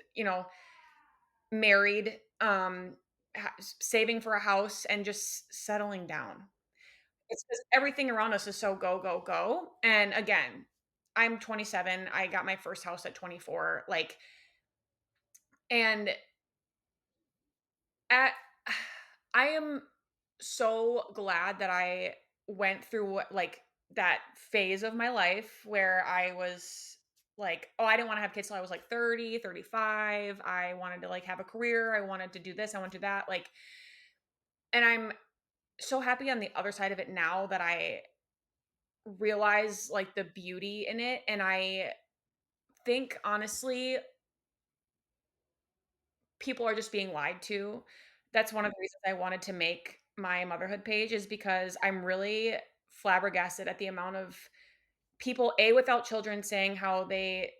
married, saving for a house and just settling down. It's because everything around us is so go, go, go. And again, I'm 27. I got my first house at 24. Like, and at, I am so glad that I went through like that phase of my life where I was like, oh, I didn't want to have kids till I was like 30, 35. I wanted to like have a career. I wanted to do this. I want to do that. Like, and I'm so happy on the other side of it now that I realize like the beauty in it. And I think honestly, people are just being lied to. That's one of the reasons I wanted to make my motherhood page is because I'm really flabbergasted at the amount of people without children saying how they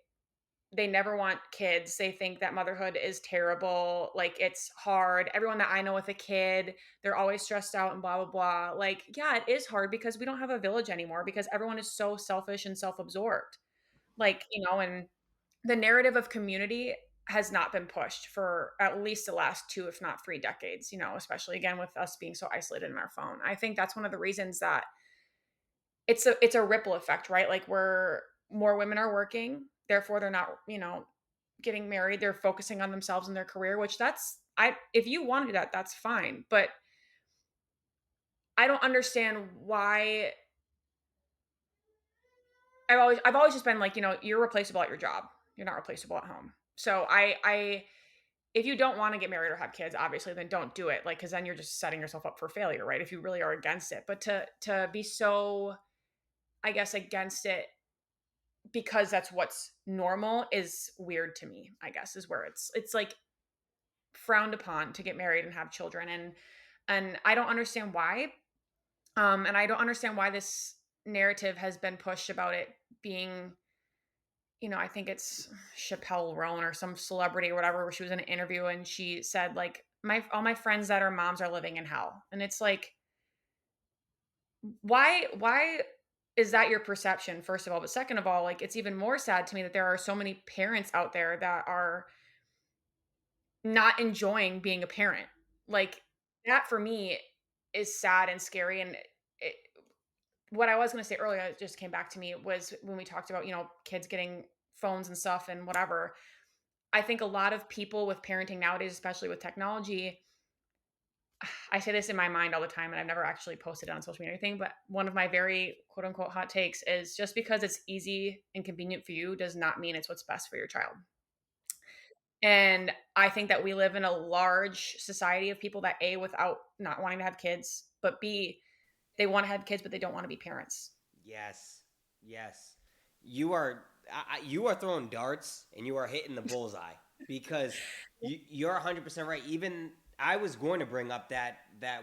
never want kids. They think that motherhood is terrible, like it's hard. Everyone that I know with a kid, they're always stressed out and blah blah blah. Like, yeah, it is hard because we don't have a village anymore because everyone is so selfish and self-absorbed. Like, and the narrative of community has not been pushed for at least the last 2 if not 3 decades, especially again with us being so isolated in our phone. I think that's one of the reasons that it's a ripple effect, right? Like we're more women are working, therefore they're not, getting married, they're focusing on themselves and their career, which that's I if you want to do that, that's fine. But I don't understand why I've always just been like, you're replaceable at your job. You're not replaceable at home. So I if you don't want to get married or have kids, obviously, then don't do it. Like, because then you're just setting yourself up for failure, right? If you really are against it. But to be so, I guess, against it because that's what's normal is weird to me, I guess, is where it's like frowned upon to get married and have children. And I don't understand why. And I don't understand why this narrative has been pushed about it being, I think it's Chappelle Roan or some celebrity or whatever, where she was in an interview and she said, like, all my friends that are moms are living in hell. And it's like, why is that your perception, first of all? But second of all, like, it's even more sad to me that there are so many parents out there that are not enjoying being a parent. Like, that for me is sad and scary. And what I was going to say earlier, it just came back to me, was when we talked about, kids getting phones and stuff and whatever. I think a lot of people with parenting nowadays, especially with technology, I say this in my mind all the time, and I've never actually posted it on social media or anything, but one of my very quote unquote hot takes is just because it's easy and convenient for you does not mean it's what's best for your child. And I think that we live in a large society of people that without not wanting to have kids, but B, they want to have kids, but they don't want to be parents. Yes, yes. You are throwing darts and you are hitting the bullseye because you're 100% right. Even I was going to bring up that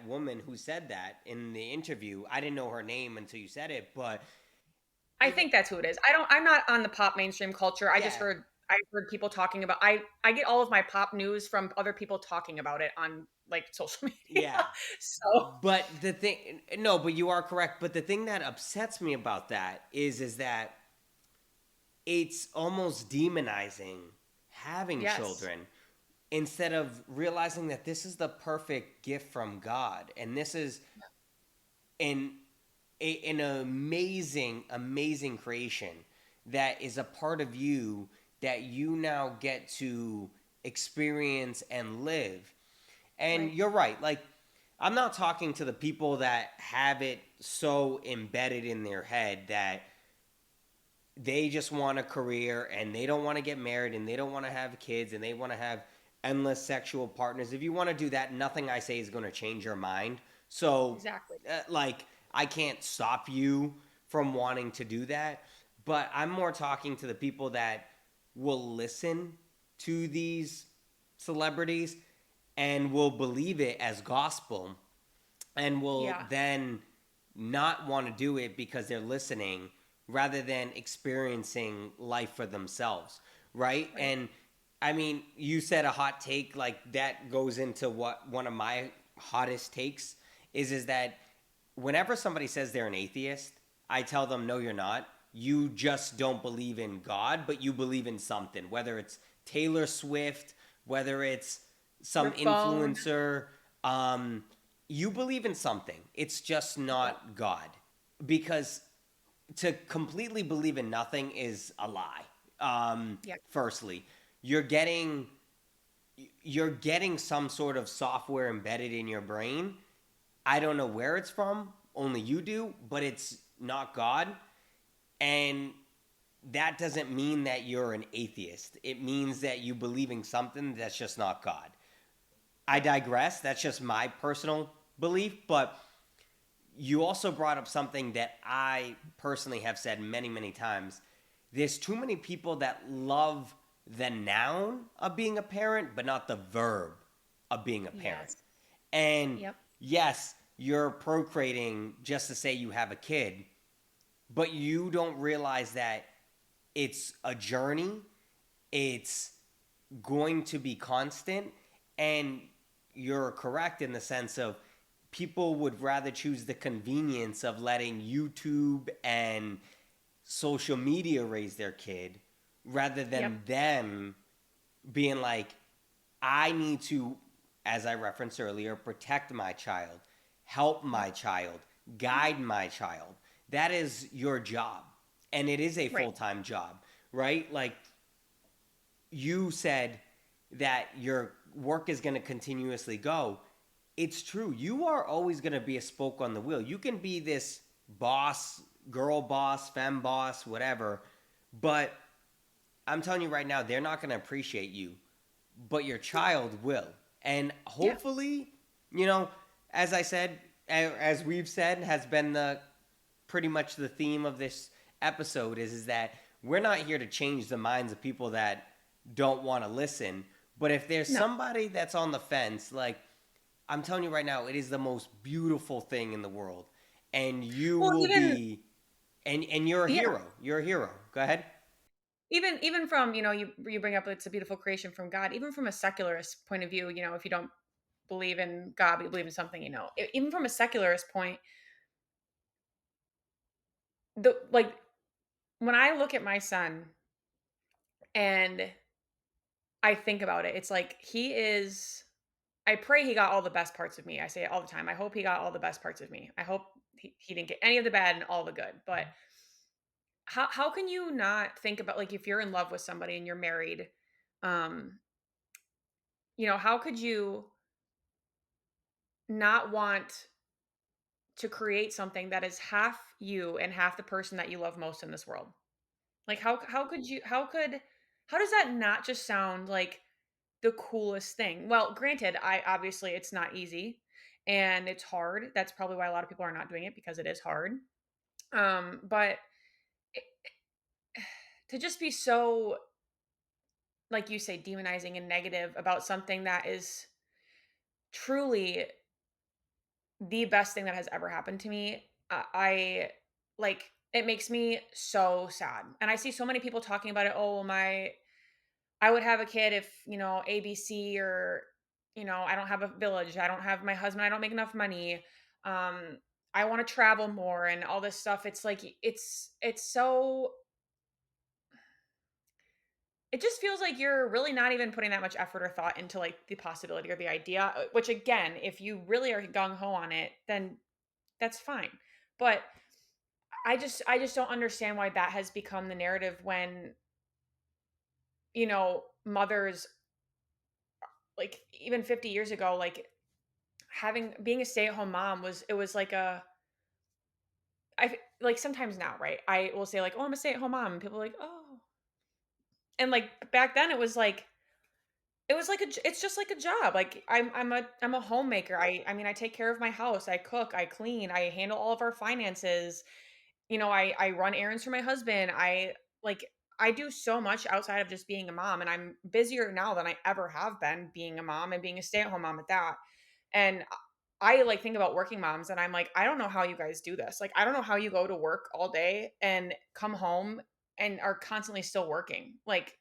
woman who said that in the interview. I didn't know her name until you said it, but I even think that's who it is. I'm not on the pop mainstream culture. yeah, I heard people talking about I get all of my pop news from other people talking about it on like social media. yeah. So, But the thing, no, but you are correct. But the thing that upsets me about that is that it's almost demonizing having yes. children instead of realizing that this is the perfect gift from God, and this is an an amazing, amazing creation that is a part of you that you now get to experience and live. And Right. you're right. Like, I'm not talking to the people that have it so embedded in their head that they just want a career and they don't want to get married and they don't want to have kids and they want to have endless sexual partners. If you want to do that, nothing I say is going to change your mind. So, Exactly. like, I can't stop you from wanting to do that. But I'm more talking to the people that will listen to these celebrities and will believe it as gospel and will Yeah. then not want to do it because they're listening rather than experiencing life for themselves, right? Right. And I mean, you said a hot take, like that goes into what one of my hottest takes is that whenever somebody says they're an atheist, I tell them, no, you're not. You just don't believe in God, but you believe in something, whether it's Taylor Swift, whether it's some Your phone. influencer. You believe in something. It's just Yep. not God. Because to completely believe in nothing is a lie. Yeah. Firstly, you're getting you're getting some sort of software embedded in your brain. I don't know where it's from, only you do, but it's not God. And that doesn't mean that you're an atheist. It means that you believe in something that's just not God. I Yeah. digress. That's just my personal belief, but you also brought up something that I personally have said many, many times. There's too many people that love the noun of being a parent, but not the verb of being a parent. Yes. And Yep. yes, you're procreating just to say you have a kid, but you don't realize that it's a journey, it's going to be constant, and you're correct in the sense of people would rather choose the convenience of letting YouTube and social media raise their kid rather Yep. than them being like, I need to, as I referenced earlier, protect my child, help Yep. my child, guide my child. That is your job. And it is a Right. full time job, right? Like you said that your work is going to continuously go. It's true. You are always going to be a spoke on the wheel. You can be this boss, girl boss, femme boss, whatever, but I'm telling you right now, they're not going to appreciate you, but your child will. And Yeah. hopefully, you know, as I said, as we've said, has been the pretty much the theme of this episode is that we're not here to change the minds of people that don't want to listen. But if there's No. somebody that's on the fence, like I'm telling you right now, it is the most beautiful thing in the world. And you Well, will even be and you're a yeah, hero. You're a hero. Go ahead. even from, you bring up it's a beautiful creation from God. Even from a secularist point of view, if you don't believe in God, but you believe in something, even from a secularist point, the like when I look at my son and I think about it, it's like he is. I pray he got all the best parts of me. I say it all the time. I hope he got all the best parts of me. I hope he didn't get any of the bad and all the good. But how can you not think about, like, if you're in love with somebody and you're married, um, how could you not want to create something that is half you and half the person that you love most in this world? Like, how does that not just sound like the coolest thing? Well, granted, I obviously it's not easy and it's hard. That's probably why a lot of people are not doing it, because it is hard. But it, to just be so, like you say, demonizing and negative about something that is truly the best thing that has ever happened to me, I like it makes me so sad. And I see so many people talking about it. Oh, my I would have a kid if, ABC, or, I don't have a village, I don't have my husband, I don't make enough money. Um, I want to travel more and all this stuff. It's like it's so it just feels like you're really not even putting that much effort or thought into, like, the possibility or the idea, which, again, if you really are gung ho on it, then that's fine. But I just don't understand why that has become the narrative when, mothers, like, even 50 years ago, like, having being a stay-at-home mom was like like, sometimes now, right? I will say, like, "Oh, I'm a stay-at-home mom," and people are like, "Oh." And, like, back then it was like it's just like a job. Like, I'm a homemaker. I mean, I take care of my house, I cook, I clean, I handle all of our finances. I run errands for my husband. Like, I do so much outside of just being a mom, and I'm busier now than I ever have been being a mom and being a stay-at-home mom at that. And I like think about working moms and I'm like, I don't know how you guys do this. Like, I don't know how you go to work all day and come home and are constantly still working. Like,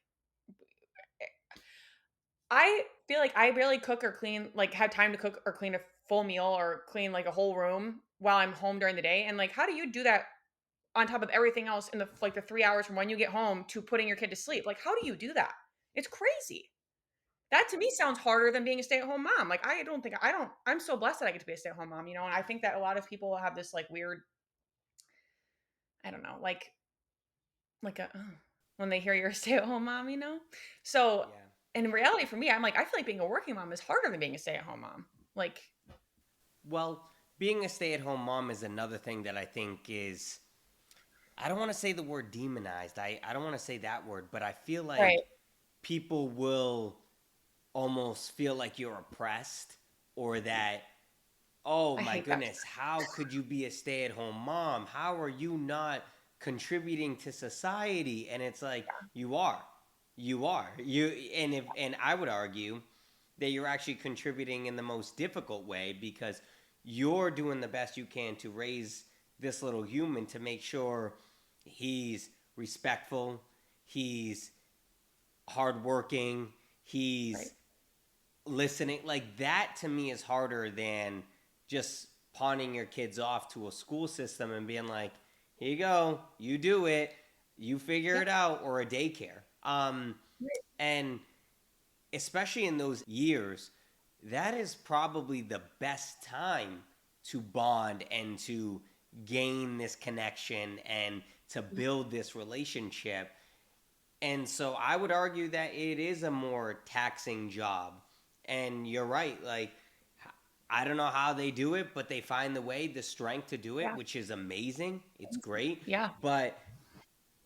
I feel like I barely cook or clean, like have time to cook or clean a full meal or clean like a whole room while I'm home during the day. And like, how do you do that on top of everything else in the like the 3 hours from when you get home to putting your kid to sleep? Like, how do you do that? It's crazy. That to me sounds harder than being a stay-at-home mom. Like, I'm so blessed that I get to be a stay-at-home mom, and I think that a lot of people have this like weird, I don't know, like a when they hear you're a stay-at-home mom. So Yeah. in reality for me, I'm like, I feel like being a working mom is harder than being a stay-at-home mom. Like, Well, being a stay-at-home mom is another thing that I think is, I don't want to say the word demonized. I don't want to say that word, but I feel right. like people will almost feel like you're oppressed, or that, oh I my hate that. goodness, how could you be a stay-at-home mom? How are you not contributing to society? And it's like, you are. You are. And I would argue that you're actually contributing in the most difficult way, because you're doing the best you can to raise this little human, to make sure he's respectful, he's hardworking, Right. he's listening. Like, that to me is harder than just pawning your kids off to a school system and being like, here you go, you do it, you figure Yeah. it out, or a daycare. Right. And especially in those years, that is probably the best time to bond and to gain this connection and to build this relationship. And so I would argue that it is a more taxing job. And you're right. Like, I don't know how they do it, but they find the way, the strength to do it, Yeah. which is amazing. It's great. Yeah. But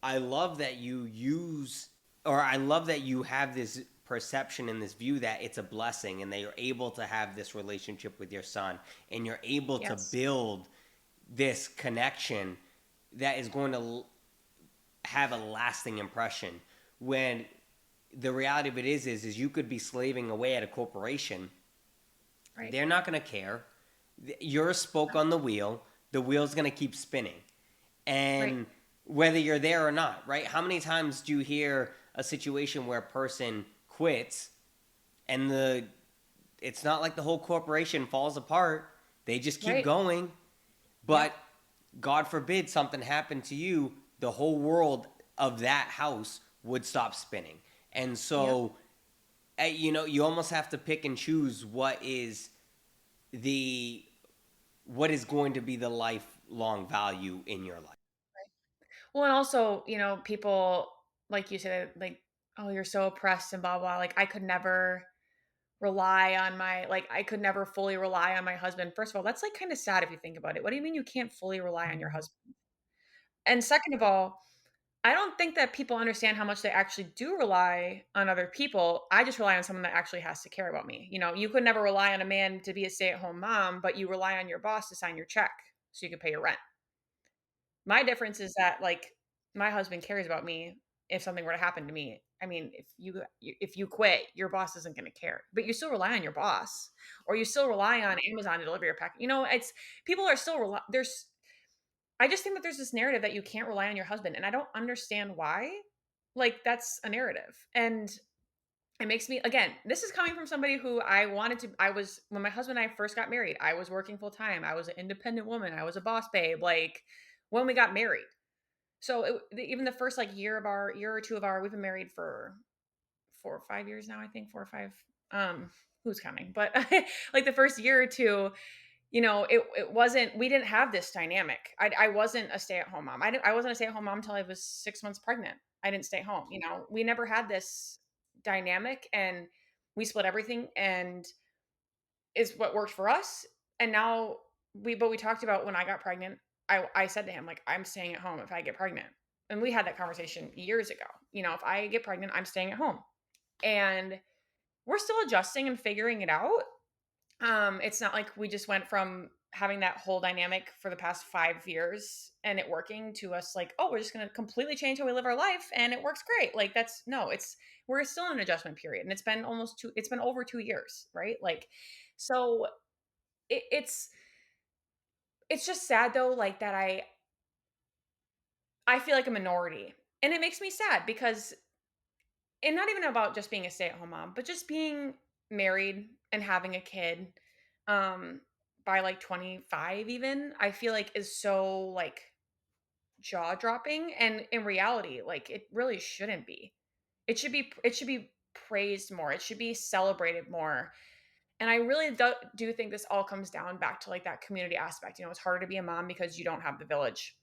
I love that you use, or I love that you have this perception and this view that it's a blessing, and that you're able to have this relationship with your son, and you're able to Yes. build this connection that is going to have a lasting impression. When the reality of it is you could be slaving away at a corporation, Right. they're not going to care. You're a spoke on the wheel's going to keep spinning. Right. And whether you're there or not, right? How many times do you hear a situation where a person quits, and it's not like the whole corporation falls apart. They just keep Right. going. Yeah. But God forbid something happened to you, the whole world of that house would stop spinning. And Yeah. so, you almost have to pick and choose the what is going to be the lifelong value in your life. Well, and also, people like you said, like, oh, you're so oppressed and blah blah. Like, I could never fully rely on my husband. First of all, that's like kind of sad if you think about it. What do you mean you can't fully rely on your husband? And second of all, I don't think that people understand how much they actually do rely on other people. I just rely on someone that actually has to care about me. You could never rely on a man to be a stay-at-home mom, but you rely on your boss to sign your check so you can pay your rent. My difference is that, like, my husband cares about me if something were to happen to me. I mean, if you quit, your boss isn't gonna care, but you still rely on your boss, or you still rely on Amazon to deliver your pack. It's people are still there's I just think that there's this narrative that you can't rely on your husband, and I don't understand why. Like, that's a narrative, and it makes me again, this is coming from somebody who I was when my husband and I first got married, I was working full time. I was an independent woman. I was a boss babe, like, when we got married. So even the first like year or two of our we've been married for 4 or 5 years now, I think 4 or 5. Who's counting? But like the first year or two, it wasn't we didn't have this dynamic. I wasn't a stay-at-home mom. I wasn't a stay-at-home mom until I was 6 months pregnant. I didn't stay home. We never had this dynamic, and we split everything, and is what worked for us. And now we talked about when I got pregnant. I said to him, like, I'm staying at home if I get pregnant. And we had that conversation years ago. If I get pregnant, I'm staying at home. And we're still adjusting and figuring it out. It's not like we just went from having that whole dynamic for the past 5 years and it working to us like, oh, we're just going to completely change how we live our life and it works great. Like that's no, it's we're still in an adjustment period and it's been over 2 years, right? Like, so it, it's just sad though, like that I feel like a minority and it makes me sad because, and not even about just being a stay-at-home mom, but just being married and having a kid, um, by like 25 even, I feel like is so like jaw-dropping, and in reality, like it really shouldn't be. It should be praised more. It should be celebrated more. And I really do think this all comes down back to like that community aspect. You know, it's harder to be a mom because you don't have the village.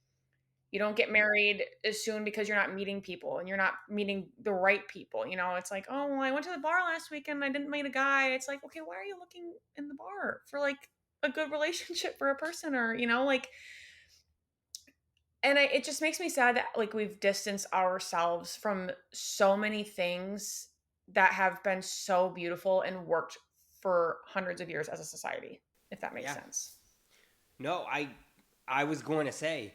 You don't get married as soon because you're not meeting people and you're not meeting the right people. You know, it's like, oh, well, I went to the bar last weekend and I didn't meet a guy. It's like, okay, why are you looking in the bar for like a good relationship for a person, or, you know, like, and it just makes me sad that like we've distanced ourselves from so many things that have been so beautiful and worked for hundreds of years as a society, if that makes Yeah. sense. No, I was going to say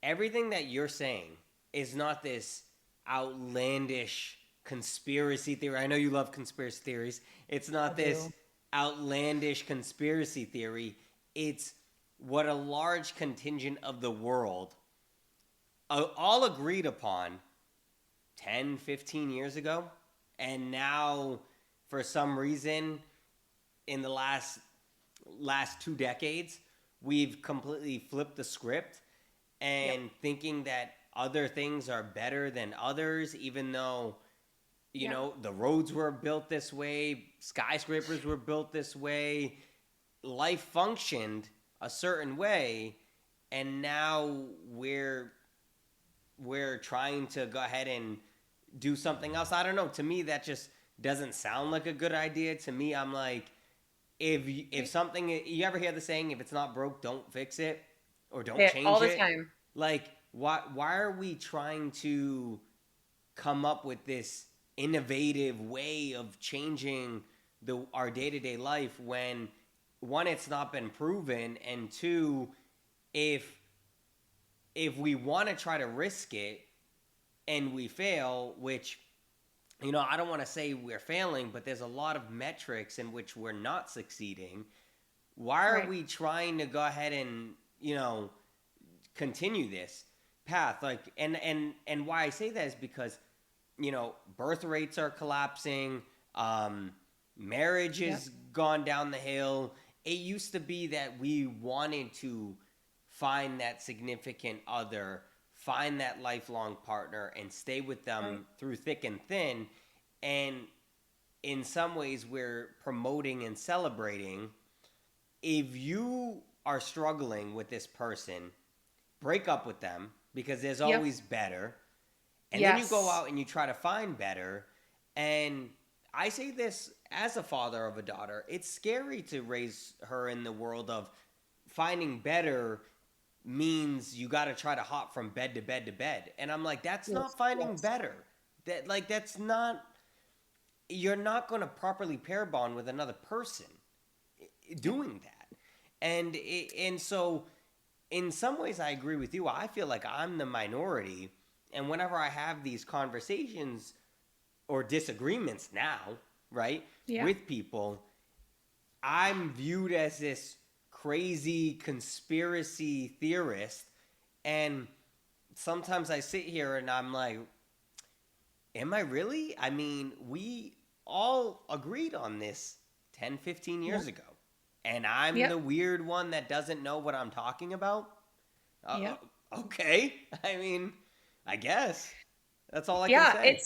everything that you're saying is not this outlandish conspiracy theory. I know you love conspiracy theories. It's I not this do. outlandish conspiracy theory. It's what a large contingent of the world all agreed upon 10, 15 years ago. And now, for some reason, in the last 2 decades, we've completely flipped the script Yep. and thinking that other things are better than others, even though Yep. the roads were built this way, skyscrapers were built this way, life functioned a certain way, and now we're trying to go ahead and do something else. I don't know. To me, that just doesn't sound like a good idea. To me, I'm like, if something, you ever hear the saying, if it's not broke, don't fix it or don't All change the it. time. Like, why are we trying to come up with this innovative way of changing our day-to-day life when, one, it's not been proven, and two, if we want to try to risk it and we fail, which, I don't want to say we're failing, but there's a lot of metrics in which we're not succeeding. Why are Right. we trying to go ahead and, continue this path? Like, and why I say that is because, birth rates are collapsing, marriage Yep. has gone down the hill. It used to be that we wanted to find that significant other, find that lifelong partner, and stay with Right. them through thick and thin. And in some ways, we're promoting and celebrating. If you are struggling with this person, break up with them because there's Yep. always better. And then you go Yes. out and you try to find better. And I say this as a father of a daughter, it's scary to raise her in the world of finding better means you got to try to hop from bed to bed to bed. And I'm like, that's not Yes. finding Yes. better. That's not, you're not going to properly pair bond with another person Yep. doing that. And so in some ways I agree with you. I feel like I'm the minority, and whenever I have these conversations or disagreements now, right, Yeah. with people, I'm viewed as this crazy conspiracy theorist. And sometimes I sit here and I'm like, am I really? I mean, we all agreed on this 10, 15 years Yep. ago. And I'm the Yep. weird one that doesn't know what I'm talking about? Yep. Okay. I mean, I guess. That's all I can Yeah. say.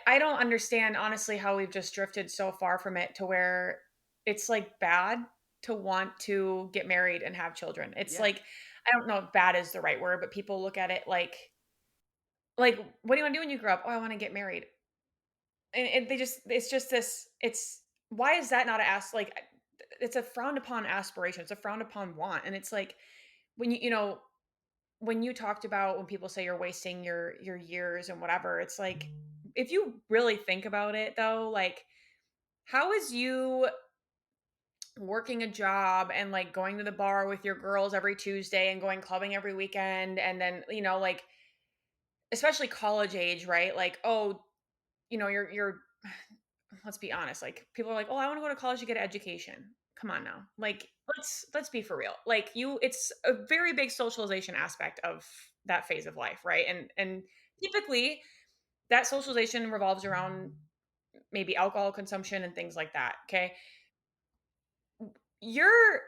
I don't understand honestly how we've just drifted so far from it to where it's like bad to want to get married and have children. It's Yeah. like, I don't know if bad is the right word, but people look at it like, what do you want to do when you grow up? Oh, I want to get married. And they just, it's just this, it's, why is that not a like, it's a frowned upon aspiration. It's a frowned upon want. And it's like, when when you talked about when people say you're wasting your years and whatever, it's like, if you really think about it though, like, how is you working a job and like going to the bar with your girls every Tuesday and going clubbing every weekend. And then, like, especially college age, right? Like, oh, you're let's be honest, like people are like, "Oh, I want to go to college to get an education." Come on now. Like let's be for real. Like it's a very big socialization aspect of that phase of life, right? And typically that socialization revolves around maybe alcohol consumption and things like that, okay? You're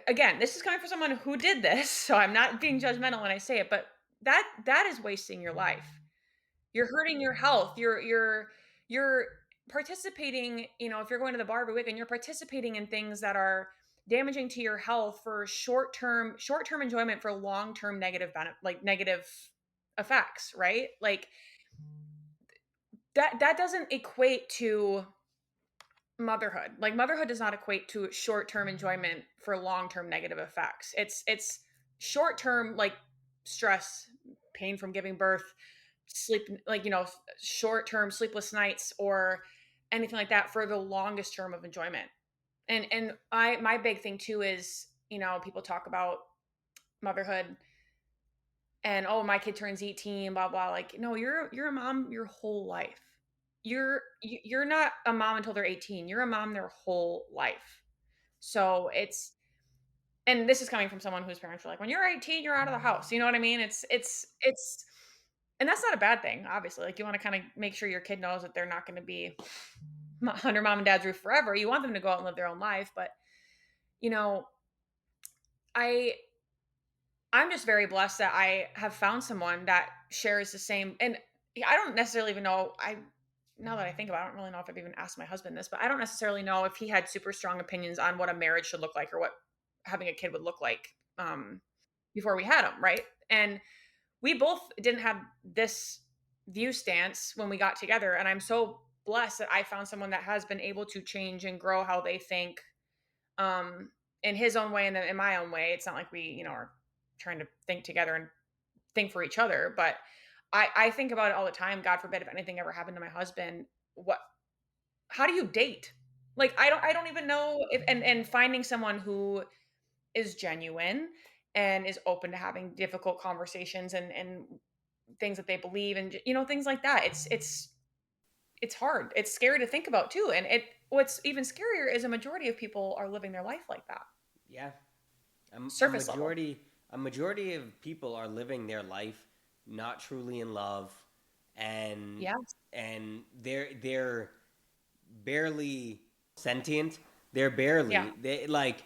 again, this is coming from someone who did this, so I'm not being judgmental when I say it, but that is wasting your life. You're hurting your health. You're participating, if you're going to the bar every week and you're participating in things that are damaging to your health for short-term enjoyment for long-term negative effects, right? Like that doesn't equate to motherhood. Like motherhood does not equate to short-term enjoyment for long-term negative effects. It's short-term like stress, pain from giving birth, sleep, like short-term sleepless nights or anything like that for the longest term of enjoyment. And I my big thing too is, people talk about motherhood and, oh, my kid turns 18, blah blah. Like, no, you're a mom your whole life. You're not a mom until they're 18. You're a mom their whole life. So it's and this is coming from someone whose parents were like, when you're 18, you're out of the house. You know what I mean? It's and that's not a bad thing, obviously. Like you want to kind of make sure your kid knows that they're not going to be under mom and dad's roof forever. You want them to go out and live their own life, but you know, I I'm just very blessed that I have found someone that shares the same and I don't necessarily even know I now that I think about it, I don't really know if I've even asked my husband this, but I don't necessarily know if he had super strong opinions on what a marriage should look like or what having a kid would look like before we had him, right? And we both didn't have this view stance when we got together. And I'm so blessed that I found someone that has been able to change and grow how they think um, in his own way and then in my own way. It's not like we, are trying to think together and think for each other, but I think about it all the time. God forbid if anything ever happened to my husband, how do you date? Like I don't even know if and finding someone who is genuine and is open to having difficult conversations and things that they believe and things like that. It's hard. It's scary to think about too. And what's even scarier is a majority of people are living their life like that. Yeah. A Surface level. majority of people are living their life not truly in love, and Yeah. they're barely sentient. Yeah. They like,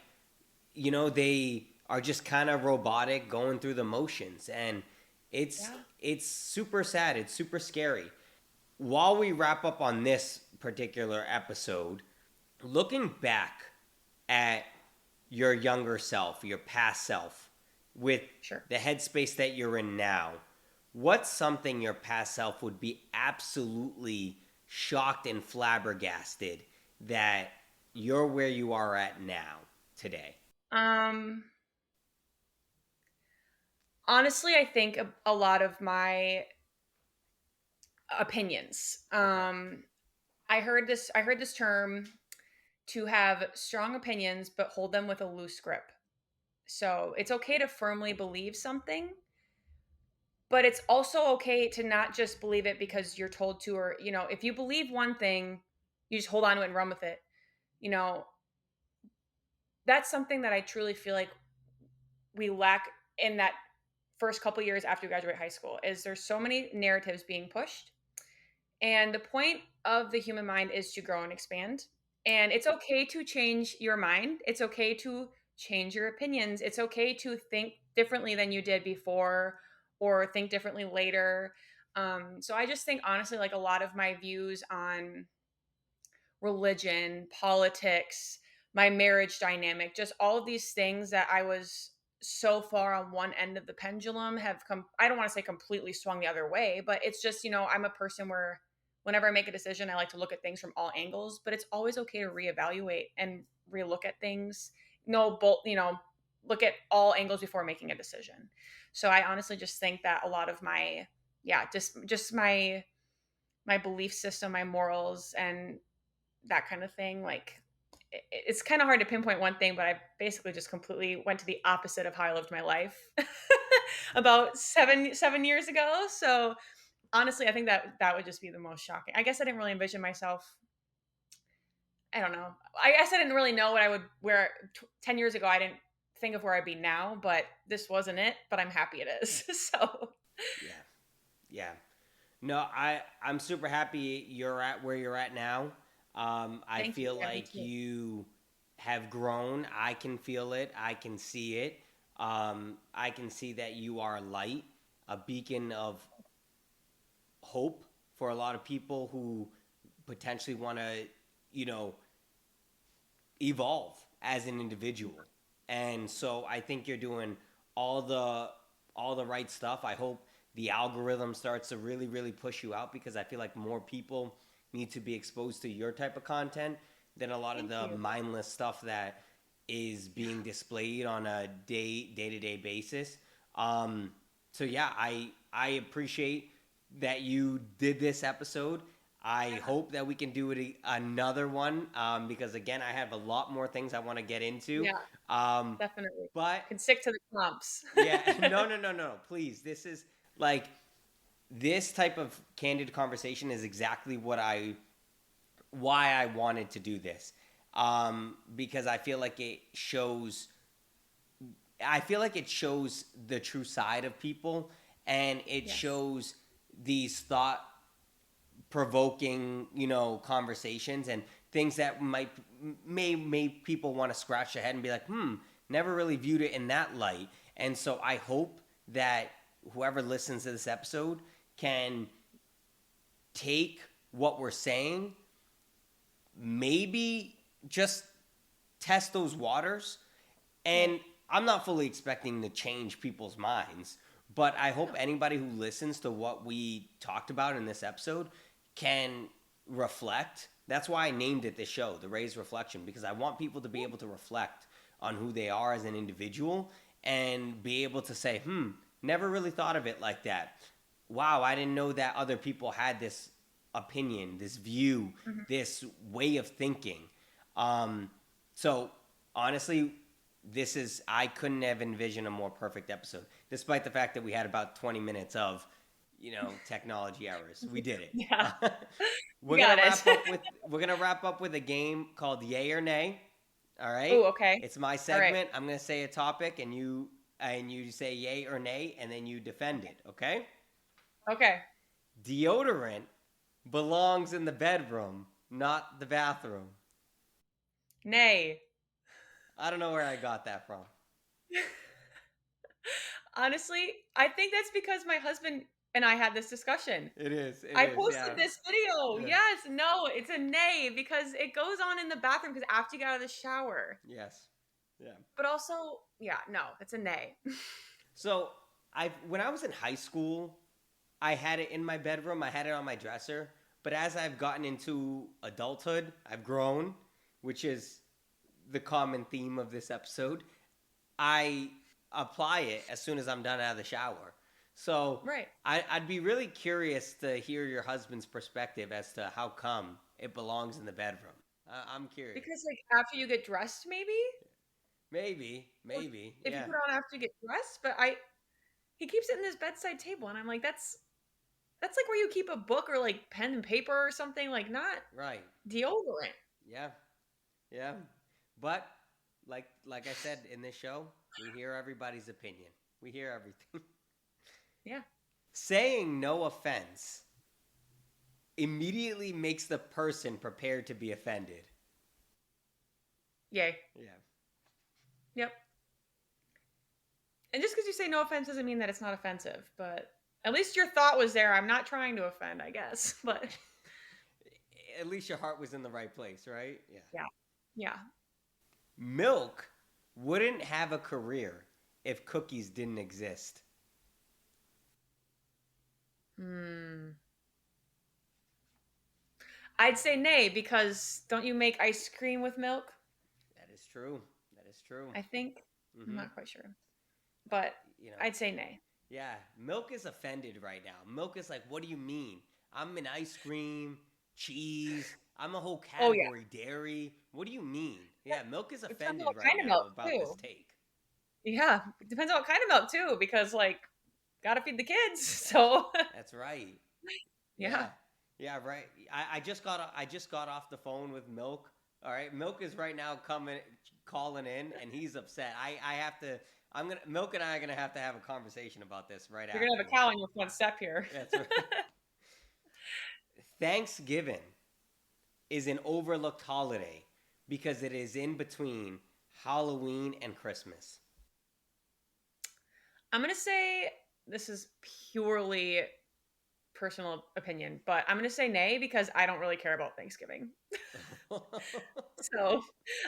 they are just kind of robotic going through the motions, and it's Yeah. it's super sad. It's super scary. While we wrap up on this particular episode, looking back at your younger self, your past self, with Sure. the headspace that you're in now, what's something your past self would be absolutely shocked and flabbergasted that you're where you are at now today? Um Honestly, I think a lot of my opinions. Okay. I heard this term to have strong opinions but hold them with a loose grip. So, it's okay to firmly believe something, but it's also okay to not just believe it because you're told to or, if you believe one thing, you just hold on to it and run with it. You know, that's something that I truly feel like we lack in that first couple years after you graduate high school is there's so many narratives being pushed. And the point of the human mind is to grow and expand. And it's okay to change your mind. It's okay to change your opinions. It's okay to think differently than you did before or think differently later. So I just think, honestly, like a lot of my views on religion, politics, my marriage dynamic, just all of these things that I was so far on one end of the pendulum have come I don't want to say completely swung the other way, but it's just, I'm a person where whenever I make a decision, I like to look at things from all angles, but it's always okay to reevaluate and relook at things. No, both, look at all angles before making a decision. So I honestly just think that a lot of my yeah, just my belief system, my morals and that kind of thing, like it's kind of hard to pinpoint one thing, but I basically just completely went to the opposite of how I lived my life about 7 years ago. So honestly, I think that would just be the most shocking. I guess I didn't really envision myself. I don't know. I guess I didn't really know what I would where 10 years ago. I didn't think of where I'd be now, but this wasn't it. But I'm happy it is. So Yeah. Yeah. No, I'm super happy you're at where you're at now. I thank you. feel Yeah, me like too. you have grown. I can feel it. I can see it. I can see that you are a light, a beacon of hope for a lot of people who potentially want to, you know, evolve as an individual. And so I think you're doing all the all the right stuff. I hope the algorithm starts to really push you out, because I feel like more people need to be exposed to your type of content than a lot of Thank the you. mindless stuff that is being displayed on a day-to-day basis. So yeah, I appreciate that you did this episode. I Yeah. hope that we can do another one, because again, I have a lot more things I want to get into. Yeah. Um, Definitely. but Can stick to the comps. yeah, no, please. This is like this type of candid conversation is exactly why I wanted to do this, because I feel like it shows the true side of people, and it Yes. shows these thought provoking, conversations and things that may make people want to scratch their head and be like, never really viewed it in that light. And so I hope that whoever listens to this episode can take what we're saying, maybe just test those waters. Right. And I'm not fully expecting to change people's minds, but I hope No. anybody who listens to what we talked about in this episode can reflect. That's why I named it this show, The Reyes Reflection, because I want people to be able to reflect on who they are as an individual and be able to say, never really thought of it like that. Wow, I didn't know that other people had this opinion, this view, Mhm. this way of thinking. So honestly, I couldn't have envisioned a more perfect episode, despite the fact that we had about 20 minutes of, technology errors. We did it. Yeah. We're You gonna got it. wrap up with we're gonna wrap up with a game called Yay or Nay. All right, Oh, okay. it's my All right. segment. I'm gonna say a topic, and you say yay or nay, and then you defend Okay. it. Okay? Okay. Deodorant belongs in the bedroom, not the bathroom. Nay. I don't know where I got that from. Honestly, I think that's because my husband and I had this discussion. It is. It I is. posted Yeah. this video. Yeah. Yes, no, it's a nay because it goes on in the bathroom because after you get out of the shower. Yes. Yeah. But also, yeah, no, it's a nay. So when I was in high school, I had it in my bedroom. I had it on my dresser. But as I've gotten into adulthood, I've grown, which is the common theme of this episode. I apply it as soon as I'm done out of the shower. So Right. I'd be really curious to hear your husband's perspective as to how come it belongs in the bedroom. I'm curious. Because like after you get dressed, maybe? Or Maybe, if you yeah, put it on after you get dressed, but I he keeps it in his bedside table and I'm like, that's like where you keep a book or like pen and paper or something, like not right, deodorant. yeah, yeah. But like I said in this show, we hear everybody's opinion. We hear everything. Yeah. Saying no offense immediately makes the person prepared to be offended. Yay. Yeah. Yep. And just because you say no offense doesn't mean that it's not offensive, but at least your thought was there. I'm not trying to offend, I guess. But At least your heart was in the right place, right? Yeah. yeah. Yeah. Milk wouldn't have a career if cookies didn't exist. Hmm. I'd say nay because don't you make ice cream with milk? That is true. That is true. I think. I'm Mm-hmm. not quite sure. But You know, I'd say nay. yeah, milk is offended right now. Milk is like, what do you mean? I'm an ice cream, cheese. I'm a whole Oh yeah. category dairy. What do you mean? Yeah, milk is It depends on offended what right kind of now milk about this too. take. Yeah, it depends on what kind of milk too, because like gotta feed the kids. So That's right. yeah. Yeah, yeah, right. I just got off the phone with Milk. All right, Milk is right now coming calling in, and he's upset. I have to. I'm gonna Milk and I are gonna have a conversation about this right You're gonna have a afterward. cow on your front step here. That's right. Thanksgiving is an overlooked holiday because it is in between Halloween and Christmas. I'm gonna say this is purely personal opinion, but I'm gonna say nay because I don't really care about Thanksgiving. So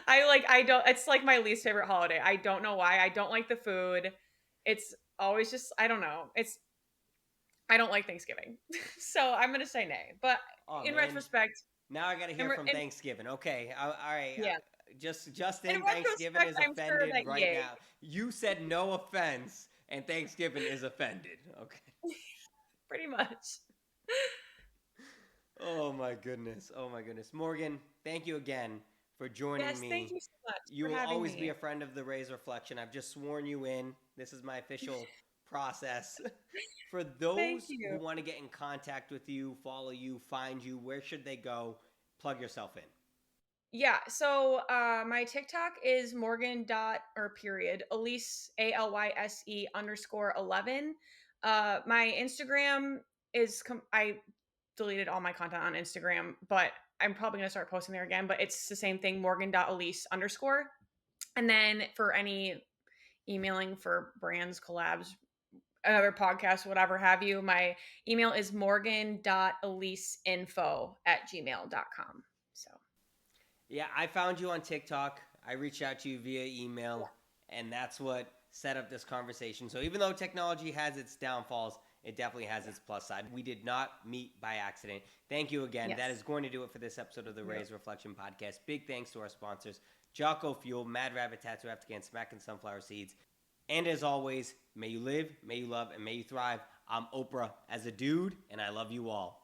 I don't it's like my least favorite holiday. I don't know why. I don't like the food. It's always just I don't know. It's I don't like Thanksgiving. So I'm gonna say nay. But Oh in man, retrospect, now I gotta hear from Thanksgiving. Okay, all right. yeah. Just In in Thanksgiving retrospect, is I'm sure offended that right yay. now. You said no offense, and Thanksgiving is offended. Okay. Pretty much. Oh my goodness. Oh my goodness. Morgan, thank you again for joining Yes, thank me. you so much You for will having always be me. a friend of the Raise Reflection. I've just sworn you in. This is my official process. For Thank those who you. want to get in contact with you, follow you, find you, where should they go? Plug yourself in. Yeah, so my TikTok is Morgan dot or period Alyse ALYSE underscore 11. My Instagram is I deleted all my content on Instagram, but I'm probably gonna start posting there again. But it's the same thing, Morgan dot Alyse underscore. And then for any emailing for brands, collabs, another podcast, whatever have you, my email is morgan.eliseinfo@gmail.com. So Yeah, I found you on TikTok. I reached out to you via email, and that's what set up this conversation. So even though technology has its downfalls, it definitely has its plus side. We did not meet by accident. Thank you again. That is yes. going to do it for this episode of the Yep. Raise Reflection Podcast. Big thanks to our sponsors, Jocko Fuel, Mad Rabbit Tattoo Afghan, SMACKIN Sunflower Seeds. And as always, may you live, may you love, and may you thrive. I'm Oprah as a dude, and I love you all.